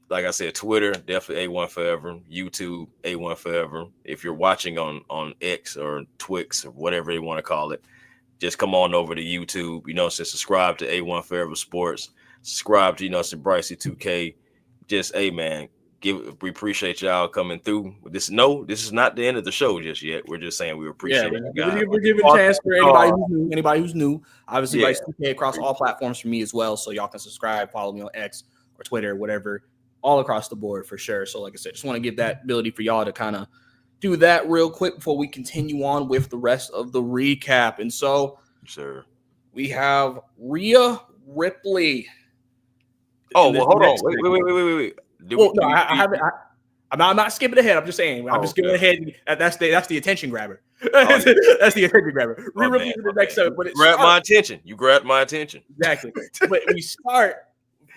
like I said, Twitter, definitely A1 Forever, YouTube, A1 Forever. If you're watching on X or Twix or whatever you want to call it, just come on over to YouTube, subscribe to A1 Forever Sports, subscribe to, Brycey2K. Just, hey man, we appreciate y'all coming through. This is not the end of the show just yet. We're just saying we appreciate you guys. We're giving a chance for anybody who's new. Obviously, Brycey2K across all platforms for me as well, so y'all can subscribe, follow me on X or Twitter, whatever, all across the board for sure. So like I said, just want to give that ability for y'all to kind of do that real quick before we continue on with the rest of the recap. And so, sure, we have Rhea Ripley. Oh, well, hold on. Wait. I'm not skipping ahead. I'm just saying. I'm just skipping ahead. That's the attention grabber. That's the attention grabber. Rhea Ripley to the next episode. But my attention. You grabbed my attention. Exactly. But we start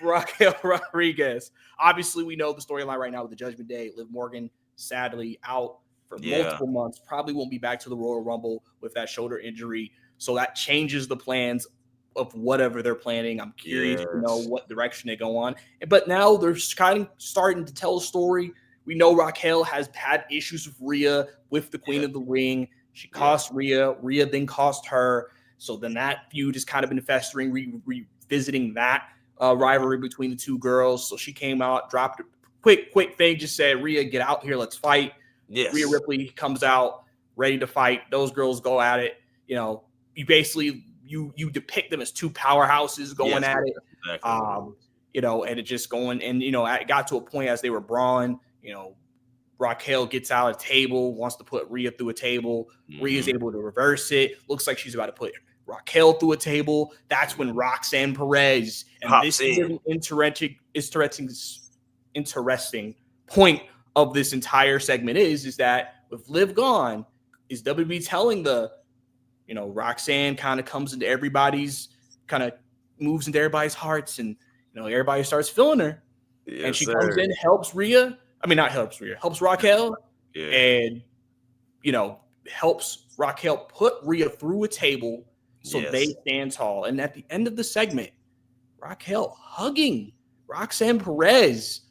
Raquel Rodriguez. Obviously, we know the storyline right now with the Judgment Day. Liv Morgan, sadly, out for multiple months. Probably won't be back to the Royal Rumble with that shoulder injury. So that changes the plans of whatever they're planning. I'm curious to know what direction they go on. But now they're kind of starting to tell a story. We know Raquel has had issues with Rhea, with the Queen of the Ring. She cost Rhea. Rhea then cost her. So then that feud has kind of been festering, revisiting that rivalry between the two girls. So she came out, dropped a quick thing, just said, Rhea, get out here, let's fight. Yes. Rhea Ripley comes out, ready to fight. Those girls go at it. You basically you depict them as two powerhouses going at it. Exactly. And it just going, and it got to a point as they were brawling, Raquel gets out of a table, wants to put Rhea through a table. Rhea's able to reverse it. Looks like she's about to put Raquel through a table. That's when Roxanne Perez, and this is an interesting point of this entire segment is that with Liv gone, is WWE telling Roxanne kind of comes into everybody's kind of moves into everybody's hearts, and everybody starts feeling her, and Yes, she comes sir. in, helps Rhea. I mean, not helps Rhea, helps Raquel, Yeah. and helps Raquel put Rhea through a table so they Yes. stand tall. And at the end of the segment, Raquel hugging Roxanne Perez.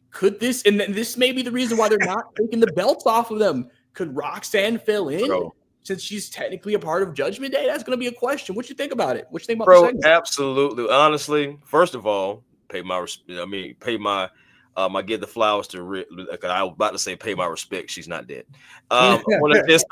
Could this, and this may be the reason why they're not taking the belts off of them. Could Roxanne fill in Bro. since she's technically a part of Judgment Day? That's going to be a question. What you think about it? What you think about the Bro, segment? absolutely. Honestly, first of all, pay my I give the flowers to Rick. I was about to say pay my respect. She's not dead. I want to just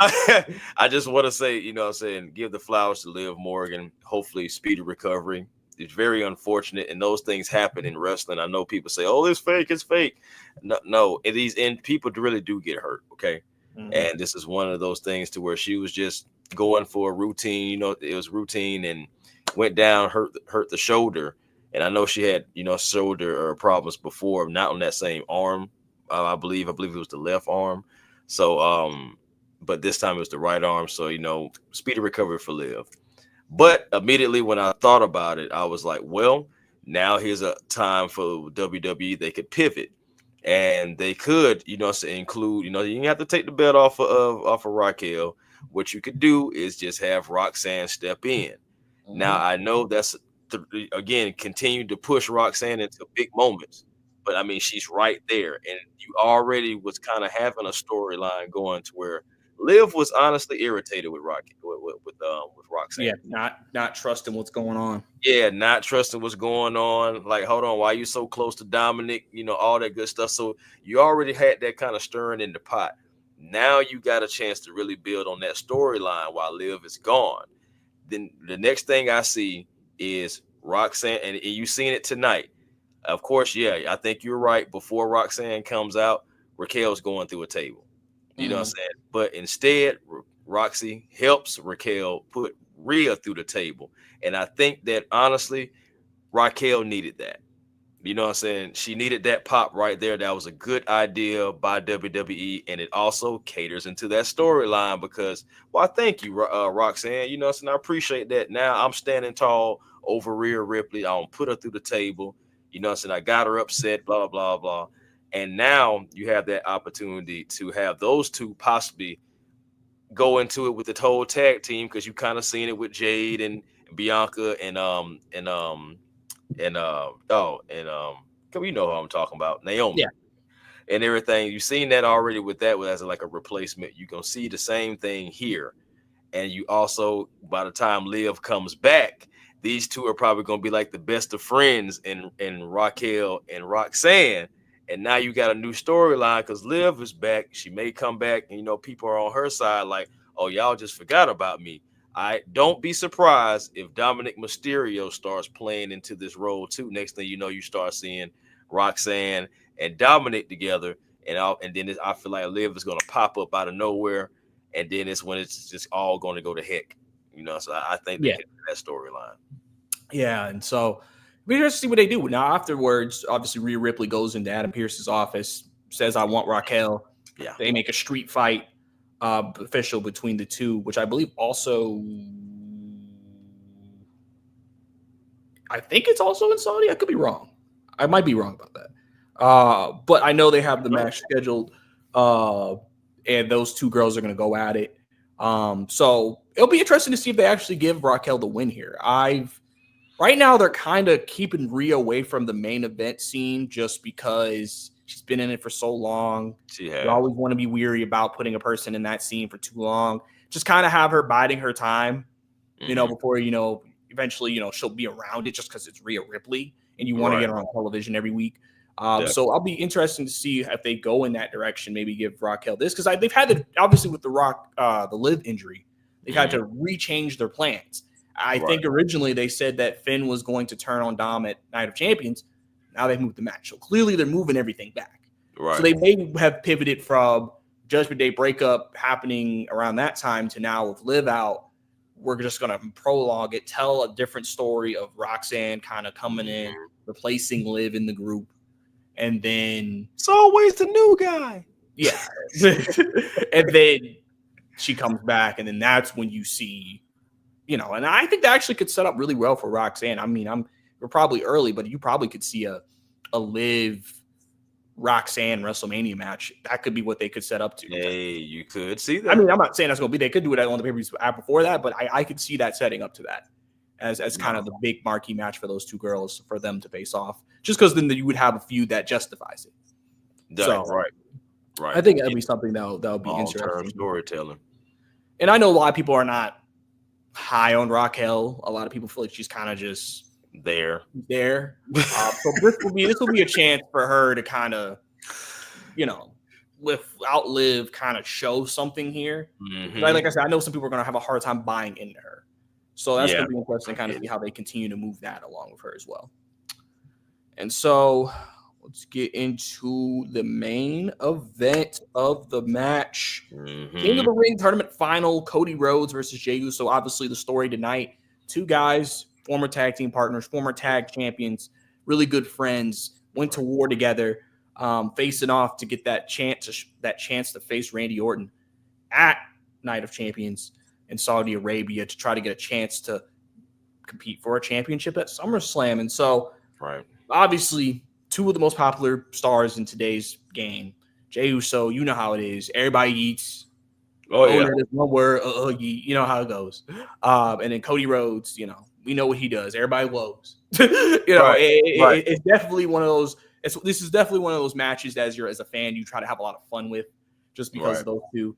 I just want to say, you know what I'm saying, give the flowers to Liv Morgan. Hopefully speedy recovery. It's very unfortunate, and those things happen in wrestling. I know people say, "Oh, it's fake, it's fake." No, and people really do get hurt, okay? And this is one of those things to where she was just going for a routine, it was routine, and went down, hurt the shoulder. And I know she had, shoulder problems before, not on that same arm. I believe it was the left arm. So, but this time it was the right arm. So, speedy recovery for Liv. But immediately when I thought about it, I was like, well, now here's a time for WWE. They could pivot, and they could, include, you didn't have to take the belt off of Raquel. What you could do is just have Roxanne step in. Now I know that's again continue to push Roxanne into big moments, but I mean she's right there, and you already was kind of having a storyline going to where Liv was honestly irritated with with Roxanne. Yeah, not trusting what's going on. Yeah, not trusting what's going on. Like, hold on, why are you so close to Dominic? All that good stuff. So you already had that kind of stirring in the pot. Now you got a chance to really build on that storyline while Liv is gone. Then the next thing I see is Roxanne, and you seen it tonight. Of course, yeah, I think you're right. Before Roxanne comes out, Raquel's going through a table. You know what I'm saying? But instead, Roxy helps Raquel put Rhea through the table. And I think that honestly, Raquel needed that. You know what I'm saying? She needed that pop right there. That was a good idea by WWE, and it also caters into that storyline because, well, thank you, Roxanne. You know what I'm saying? I appreciate that. Now I'm standing tall over Rhea Ripley. I don't put her through the table. You know what I'm saying? I got her upset, blah, blah, blah. And now you have that opportunity to have those two possibly go into it with the whole tag team because you kind of seen it with Jade and Bianca and you know who I'm talking about, Naomi. Yeah. And everything. You've seen that already with that as like a replacement. You can see the same thing here. And you also, by the time Liv comes back, these two are probably going to be like the best of friends in Raquel and Roxanne. And now you got a new storyline because Liv is back. She may come back and, people are on her side like, oh, y'all just forgot about me. Don't be surprised if Dominic Mysterio starts playing into this role too. Next thing you know, you start seeing Roxanne and Dominic together. And then I feel like Liv is going to pop up out of nowhere. And then it's when it's just all going to go to heck. So I think they hit that storyline. Yeah, and so we just see what they do. Now afterwards, obviously Rhea Ripley goes into Adam Pearce's office, says, I want Raquel. Yeah. They make a street fight official between the two, which I believe also, I think it's also in Saudi. I could be wrong. I might be wrong about that. But I know they have the match scheduled, and those two girls are going to go at it. So it'll be interesting to see if they actually give Raquel the win here. Right now, they're kind of keeping Rhea away from the main event scene just because she's been in it for so long. You always want to be weary about putting a person in that scene for too long. Just kind of have her biding her time, before, eventually, she'll be around it just because it's Rhea Ripley and you want to get her on television every week. So I'll be interested to see if they go in that direction, maybe give Raquel this because they've had to, obviously with the Liv injury, they've had to rechange their plans. I think originally they said that Finn was going to turn on Dom at Night of Champions. Now they've moved the match. So clearly they're moving everything back. Right. So they may have pivoted from Judgment Day breakup happening around that time to now with Liv out. We're just going to prologue it, tell a different story of Roxanne kind of coming in, replacing Liv in the group. And then it's always the new guy. Yeah. And then she comes back, and then that's when you see, and I think that actually could set up really well for Roxanne. I mean, we're probably early, but you probably could see a Liv Roxanne WrestleMania match. That could be what they could set up to. Hey, you could see that. I mean, I'm not saying that's going to be. They could do it on the pay-per-view before that, but I could see that setting up to that as kind of the big marquee match for those two girls for them to face off. Just because then you would have a feud that justifies it. So, right. I think that'd be something that'll be interesting. Storytelling. And I know a lot of people are not high on Raquel. A lot of people feel like she's kind of just there. So this will be a chance for her to kind of, without Liv, kind of show something here. Mm-hmm. Like I said, I know some people are going to have a hard time buying into her. So that's going to be interesting to kind of see how they continue to move that along with her as well. And so let's get into the main event of the match. Mm-hmm. King of the Ring tournament final, Cody Rhodes versus Jey Uso. Obviously, the story tonight, two guys, former tag team partners, former tag champions, really good friends, went to war together, facing off to get that chance to face Randy Orton at Night of Champions in Saudi Arabia to try to get a chance to compete for a championship at SummerSlam. And so, obviously, two of the most popular stars in today's game, Jey Uso, you know how it is. Everybody eats. There's one word, you know how it goes. And then Cody Rhodes, we know what he does. Everybody loves. It's definitely one of those. This is definitely one of those matches that as a fan, you try to have a lot of fun with, just because of those two.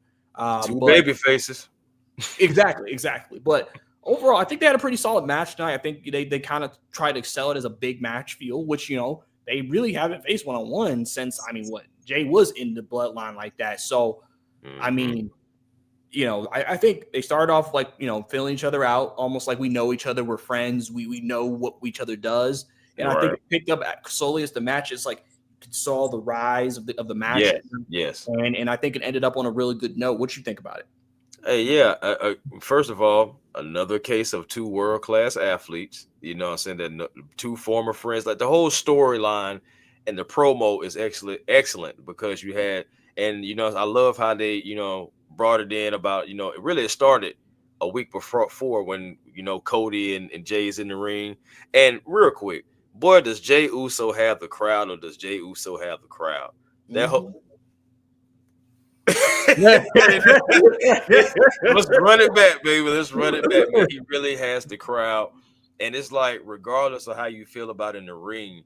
Two baby faces. Exactly. But overall, I think they had a pretty solid match tonight. I think they kind of tried to sell it as a big match feel, which they really haven't faced one-on-one since Jay was in the bloodline like that. So I mean. I think they started off filling each other out, almost like we know each other. We're friends. We know what each other does. And I think it picked up slowly as the matches, saw the rise of the match. Yes. And I think it ended up on a really good note. What you think about it? Hey, first of all, another case of two world-class athletes. I'm saying that two former friends, like the whole storyline and the promo is excellent because you had, and I love how they, brought it in about, it started a week before when, Cody and Jay's in the ring. And real quick, boy, does Jey Uso have the crowd or does Jey Uso have the crowd? That whole let's run it back, baby. Let's run it back, man. He really has the crowd. And it's like, regardless of how you feel about in the ring,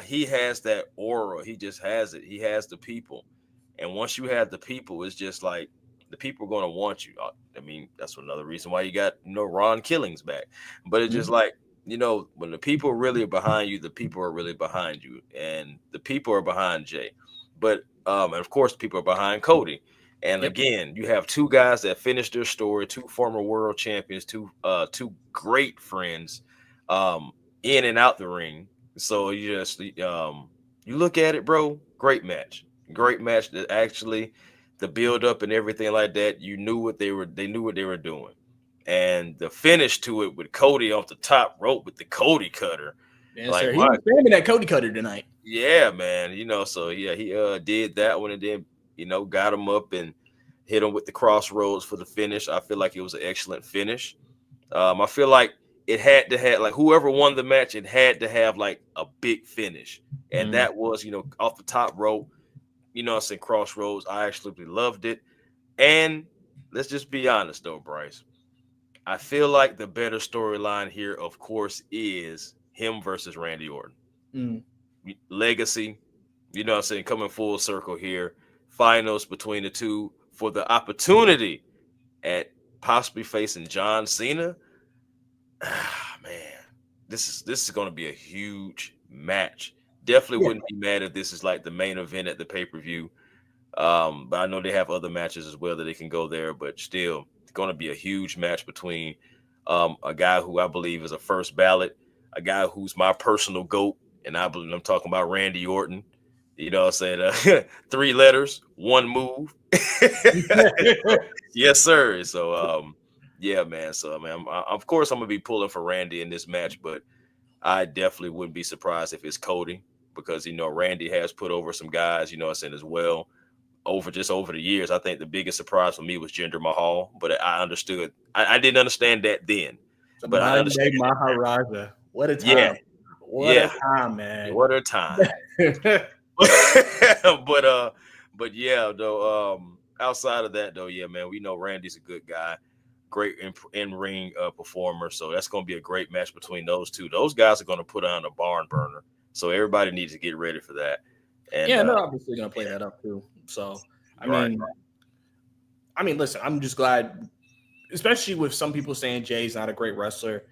he has that aura. He just has it. He has the people. And once you have the people, it's just like the people are going to want you. I mean, that's another reason why you got, Ron Killings back. But it's just like, when the people really are behind you, the people are really behind you. And the people are behind Jay. But, and of course, the people are behind Cody. And again, you have two guys that finished their story, two former world champions, two great friends in and out the ring. So you just, you look at it, bro, great match. That actually the build up and everything like that, they knew what they were doing. And the finish to it with Cody off the top rope with the Cody cutter. Yes, sir. He was spamming that Cody cutter tonight. Yeah, man. So he did that one and then, got him up and hit him with the crossroads for the finish. I feel like it was an excellent finish. I feel like it had to have, like, whoever won the match, it had to have like a big finish. And that was, off the top rope. Saying crossroads. I absolutely loved it. And let's just be honest, though, Bryce. I feel like the better storyline here, of course, is him versus Randy Orton. Legacy, coming full circle here. Finals between the two for the opportunity at possibly facing John Cena. Man, this is going to be a huge match. Definitely wouldn't be mad if this is like the main event at the pay-per-view. But I know they have other matches as well that they can go there. But still, it's going to be a huge match between a guy who I believe is a first ballot, a guy who's my personal GOAT, and I believe I'm talking about Randy Orton. Three letters, one move. Yes, sir. So, man. So, of course, I'm going to be pulling for Randy in this match, but I definitely wouldn't be surprised if it's Cody because, Randy has put over some guys, as well. over the years. I think the biggest surprise for me was Jinder Mahal, but I understood. I didn't understand that then, The but I Monday understand it. Maharaja. What a Yeah, time. What a yeah. time, man. What a time. but but yeah, though. Outside of that, though, yeah, man, we know Randy's a good guy, great in ring performer. So that's gonna be a great match between those two. Those guys are gonna put on a barn burner. So everybody needs to get ready for that. And Yeah, they're obviously gonna play that up too. So I right, mean, listen, I'm just glad, especially with some people saying Jay's not a great wrestler.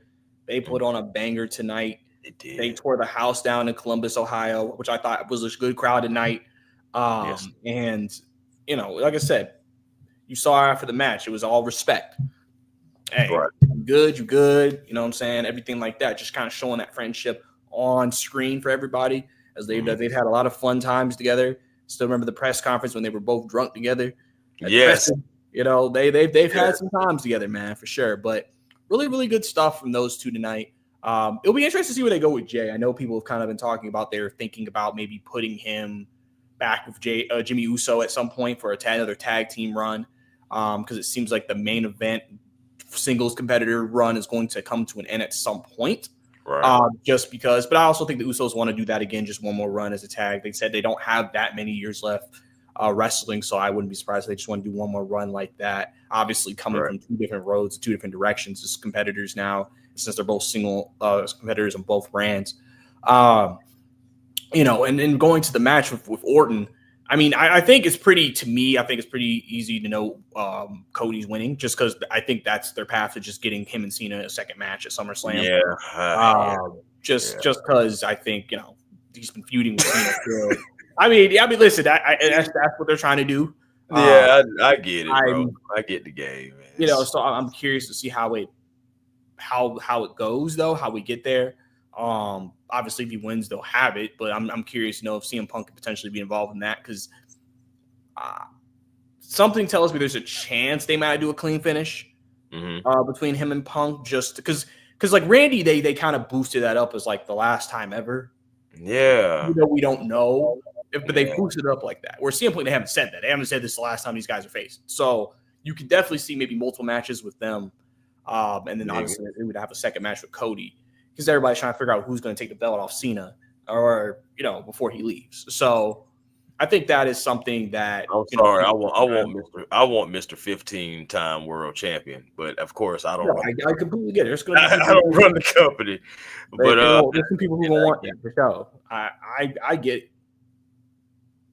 They put on a banger tonight. it They did. tore the house down in Columbus, Ohio, which I thought was a good crowd tonight. Yes, And like I said, you saw after the match, it was all respect. Hey, right. I'm good, you good, you know what I'm saying? Everything like that, just kind of showing that friendship on screen for everybody as Mhm. they've had a lot of fun times together. Still remember the press conference when they were both drunk together at the press. Yes, They've yeah, had some times together, man, for sure. But really, really good stuff from those two tonight. It'll be interesting to see where they go with Jay. I know people have kind of been talking about they're thinking about maybe putting him back with Jimmy Uso at some point for another tag team run, because it seems like the main event singles competitor run is going to come to an end at some point. right, Just because, but I also think the Usos want to do that again, just one more run as a tag. They said they don't have that many years left wrestling, so I wouldn't be surprised if they just want to do one more run like that. Obviously, coming right. from two different roads, two different directions as competitors now, since they're both single competitors on both brands. Um, and then going to the match with Orton. I mean, I think it's pretty, to me, I think it's pretty easy to know Cody's winning just because I think that's their path to just getting him and Cena a second match at SummerSlam. Yeah, yeah, Just yeah. because I think, he's been feuding with Cena. I mean, listen, that's what they're trying to do. Yeah, I get it, bro. I'm, I get the game, man. It's, so I'm curious to see how it goes though, how we get there. Obviously, if he wins, they'll have it, but I'm curious to know if CM Punk could potentially be involved in that because uh, something tells me there's a chance they might do a clean finish mhm. between him and Punk, just because like Randy, they kind of boosted that up as like the last time ever. Yeah, We don't know, but they yeah, boosted it up like that. Where CM Punk, they haven't said that. They haven't said this is the last time these guys are facing. So you could definitely see maybe multiple matches with them. And then maybe. obviously they would have a second match with Cody because everybody's trying to figure out who's going to take the belt off Cena or, before he leaves. So I think that is something that, I'm sorry. I people want keep I an eye want on. Mr. 15-time world champion, but of course I don't No, run. I completely get it. There's going to be I people don't run the company, but there's some people who and don't I want get, that for sure. I get it.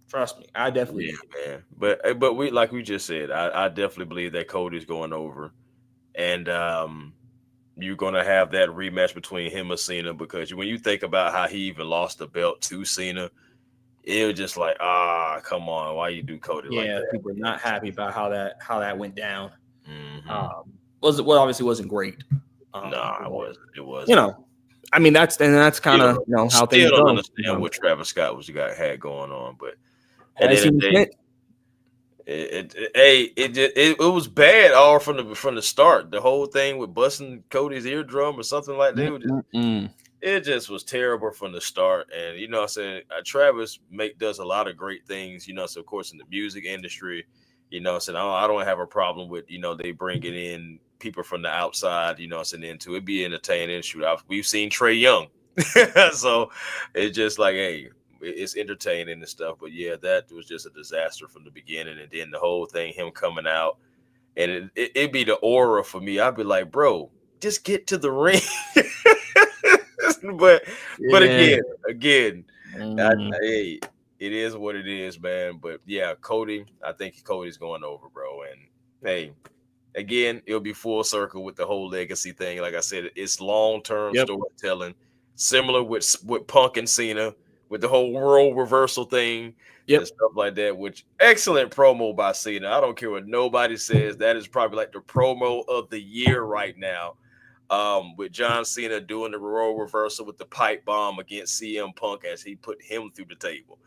Trust me. I definitely yeah, get it. man. But we like we just said, I definitely believe that Cody's going over, and you're gonna have that rematch between him and Cena because when you think about how he even lost the belt to Cena, it was just like, come on, why you do Cody like Yeah, that? people are not happy about how that went down. Hmm. Obviously wasn't great. Nah, it But, wasn't. It you wasn't. know, that's kind Still of don't, how things still don't go. understand what Travis Scott had going on, but at I the end seen of the the day, snitch. it was bad all from the start. The whole thing with busting Cody's eardrum or something like that. Mm-mm-mm. It just was terrible from the start. And I said Travis does a lot of great things. So of course in the music industry, I said I don't have a problem with they bringing in people from the outside. I said into it be entertaining. Shoot, we've seen Trey Young, so it's just like hey. It's entertaining and stuff, but yeah, that was just a disaster from the beginning, and then the whole thing, him coming out, and it'd be the aura for me. I'd be like, bro, just get to the ring. but but Yeah. again, Mm. hey, it is what it is, man. But yeah, Cody, I think Cody's going over, bro. And hey, again, it'll be full circle with the whole legacy thing. Like I said, it's long term Yep. storytelling, similar with Punk and Cena, with the whole role reversal thing and Yep. stuff like that. Which excellent promo by Cena. I don't care what nobody says. That is probably like the promo of the year right now. With John Cena doing the role reversal with the pipe bomb against CM Punk as he put him through the table.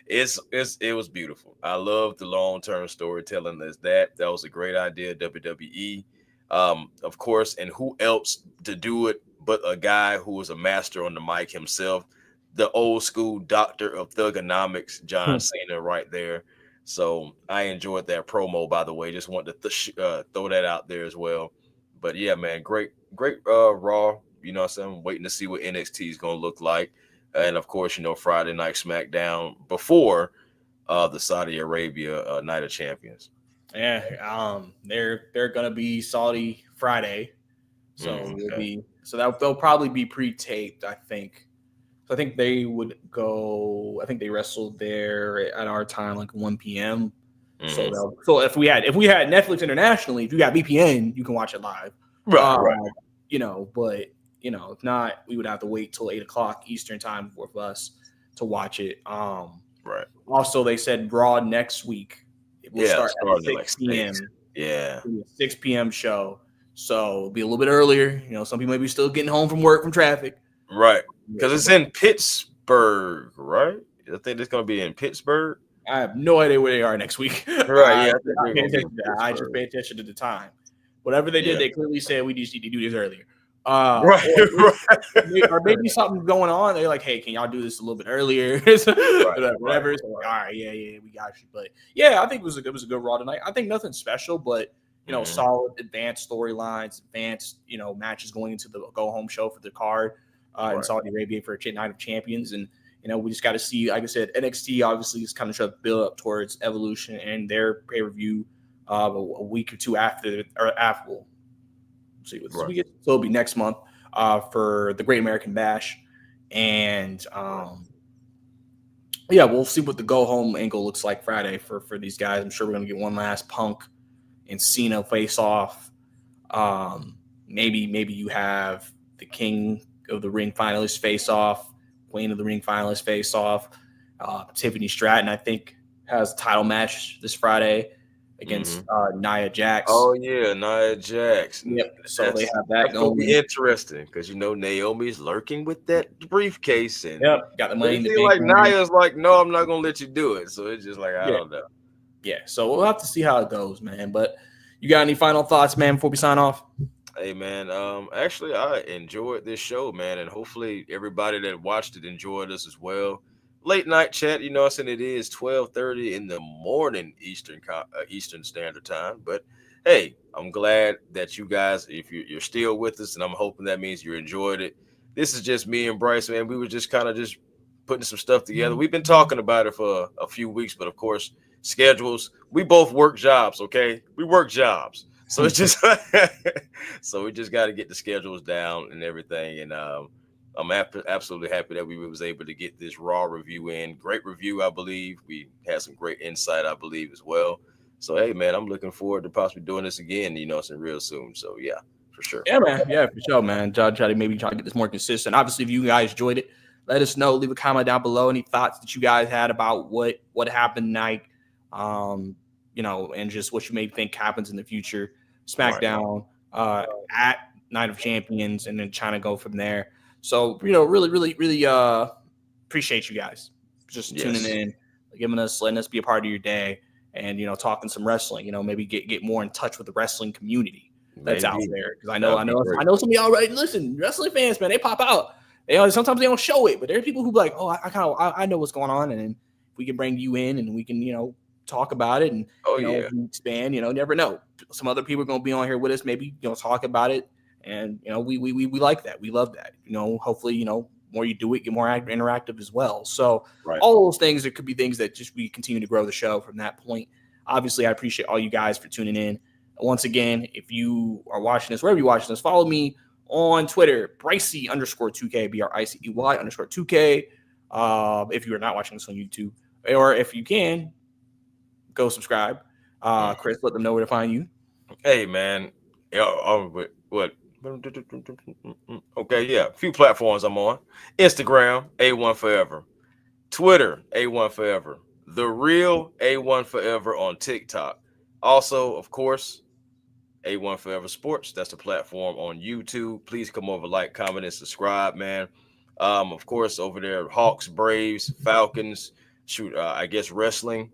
It was beautiful. I love the long term storytelling. As that was a great idea, WWE. Of course, and who else to do it but a guy who was a master on the mic himself, the old school doctor of thugonomics, John Cena, right there. So I enjoyed that promo, by the way. Just wanted to throw that out there as well. But yeah, man, great Raw. You know what I'm saying? Waiting to see what NXT is going to look like. And of course, Friday Night SmackDown before the Saudi Arabia Night of Champions. Yeah, they're gonna be Saudi Friday, so Okay. they'll probably be pre-taped. I think. So I think they would go. I think they wrestled there at our time, like 1 p.m. So Mm-hmm. if we had Netflix internationally, if you got VPN, you can watch it live. Right, Uh, right, but if not, we would have to wait till 8 o'clock Eastern time for us to watch it. right. Also, they said Raw next week. It will Yeah, start at starting at like 6 6. p.m. Yeah. 6 p.m. show. So it'll be a little bit earlier. Some people may be still getting home from work from traffic. Right. Because it's But in Pittsburgh, right? I think it's going to be in Pittsburgh. I have no idea where they are next week. Right. Yeah, I think they're pay going to be in attention to that. I just Pittsburgh. pay attention to the time. Whatever they did, Yeah. they clearly said we just need to do this earlier. Right. Or maybe something's going on. They're like, hey, can y'all do this a little bit earlier? Whatever. Right. So like, all right, yeah, we got you. But yeah, I think it was a good Raw tonight. I think nothing special, but solid advanced storylines, advanced matches going into the go home show for the card in Saudi Arabia for a Night of Champions. And we just got to see, like I said, NXT obviously is kind of trying to build up towards Evolution and their pay per view a week or two after. We'll see what we get. So it'll be next month for the Great American Bash, and we'll see what the go home angle looks like Friday for these guys. I'm sure we're gonna get one last Punk and Cena face off. Maybe you have the King of the Ring finalist face off, Queen of the Ring finalist face off. Tiffany Stratton, I think, has a title match this Friday against Nia Jax. Oh yeah, Nia Jax. Yep. So they have that going to be interesting because Naomi's lurking with that briefcase, and got the money in the bank. Like Nia's like, no, I'm not going to let you do it. So it's just like I don't know. Yeah. So we'll have to see how it goes, man. But you got any final thoughts, man, before we sign off? Hey man, actually I enjoyed this show, man, and hopefully everybody that watched it enjoyed us as well. Late night chat, I'm saying it is 12:30 in the morning Eastern Standard Time. But hey, I'm glad that you guys, if you're still with us, and I'm hoping that means you enjoyed it. This is just me and Bryce, man. We were just kind of just putting some stuff together. We've been talking about it for a few weeks, but of course, schedules. We both work jobs, okay? We work jobs. So it's just so we just got to get the schedules down and everything. And I'm absolutely happy that we was able to get this Raw review in. Great review, I believe. We had some great insight, I believe, as well. So, hey, man, I'm looking forward to possibly doing this again, real soon. So, yeah, for sure. Yeah, man. Yeah, for sure, man. Try to get this more consistent. Obviously, if you guys enjoyed it, let us know. Leave a comment down below. Any thoughts that you guys had about what happened tonight, and just what you may think happens in the future. SmackDown at Night of Champions, and then trying to go from there. So, really appreciate you guys just tuning in, letting us be a part of your day, and talking some wrestling. Maybe get more in touch with the wrestling community that's out there, because I know some of y'all already listen. Wrestling fans, man, they pop out. Sometimes they don't show it, but there are people who be like, oh, I know what's going on, and then we can bring you in, and we can talk about it, and expand. Never know. Some other people are going to be on here with us, maybe talk about it, and we like that. We love that. Hopefully more you do it, get more interactive as well. So all those things, there could be things that just we continue to grow the show from that point. Obviously, I appreciate all you guys for tuning in. Once again, if you are watching this, wherever you're watching this, follow me on Twitter, Bricey_2K, BRICEY_2K. If you are not watching this on YouTube, or if you can, go subscribe. Chris, let them know where to find you. Hey, man. What? Okay, yeah. A few platforms I'm on. Instagram, A1 Forever. Twitter, A1 Forever. The Real A1 Forever on TikTok. Also, of course, A1 Forever Sports. That's the platform on YouTube. Please come over, like, comment, and subscribe, man. Of course, over there, Hawks, Braves, Falcons, I guess wrestling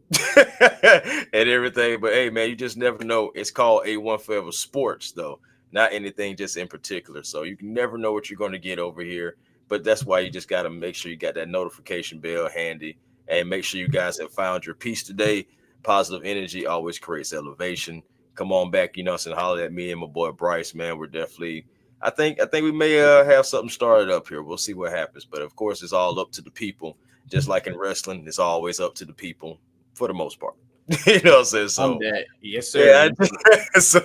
and everything. But hey, man, you just never know. It's called A1 Forever Sports, though, not anything just in particular. So you can never know what you're going to get over here. But that's why you just got to make sure you got that notification bell handy, and make sure you guys have found your piece today. Positive energy always creates elevation. Come on back, you know, and holler at me and my boy Bryce, man. We're definitely. I think we may have something started up here. We'll see what happens, but of course, it's all up to the people. Just like in wrestling, it's always up to the people for the most part. You know what I'm saying? I'm So dead. Yes, yeah, sir.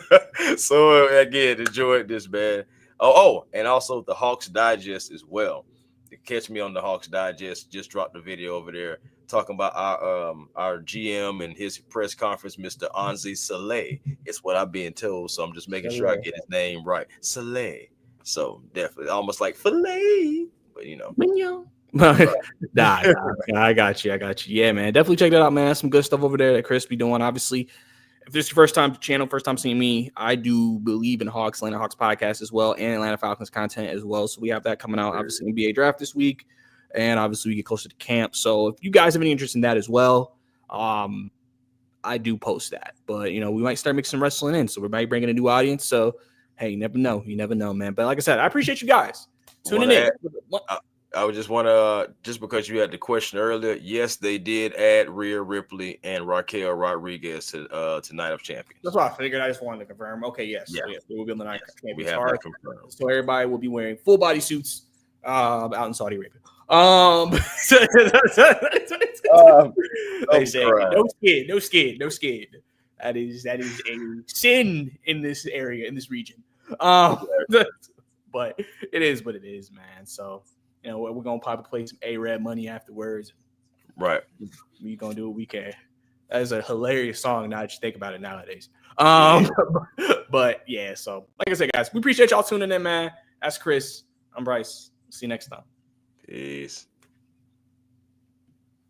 so again, enjoyed this, man. Oh, and also the Hawks Digest as well. To catch me on the Hawks Digest, just dropped the video over there talking about our GM and his press conference, Mr. Anzi Saleh. It's what I'm being told, so I'm just making sure I get his name right. Saleh. So definitely almost like filet, but you know. Nah, I got you. Yeah, man. Definitely check that out, man. Some good stuff over there that Chris be doing. Obviously, if this is your first time channel, first time seeing me, I do believe in Hawks, Atlanta Hawks podcast as well, and Atlanta Falcons content as well. So we have that coming out. Obviously, NBA draft this week, and obviously we get closer to camp. So if you guys have any interest in that as well, I do post that. But you know, we might start mixing some wrestling in, so we might bring in a new audience. So hey, you never know, man. But like I said, I appreciate you guys tuning in. I would just want to, just because you had the question earlier, yes, they did add Rhea Ripley and Raquel Rodriguez to Night of Champions. That's what I figured. I just wanted to confirm. Okay, yes. Yeah. So, yes, we will be on the Night of Champions. We have that confirmed. So everybody will be wearing full body suits out in Saudi Arabia. They say no skid. That is a sin in this area, in this region. But it is what it is, man. So you know, we're gonna probably play some A-Rab money afterwards. Right. We gonna do what we can. That is a hilarious song. Now that you think about it nowadays. But yeah. So like I said, guys, we appreciate y'all tuning in, man. That's Chris. I'm Bryce. See you next time. Peace.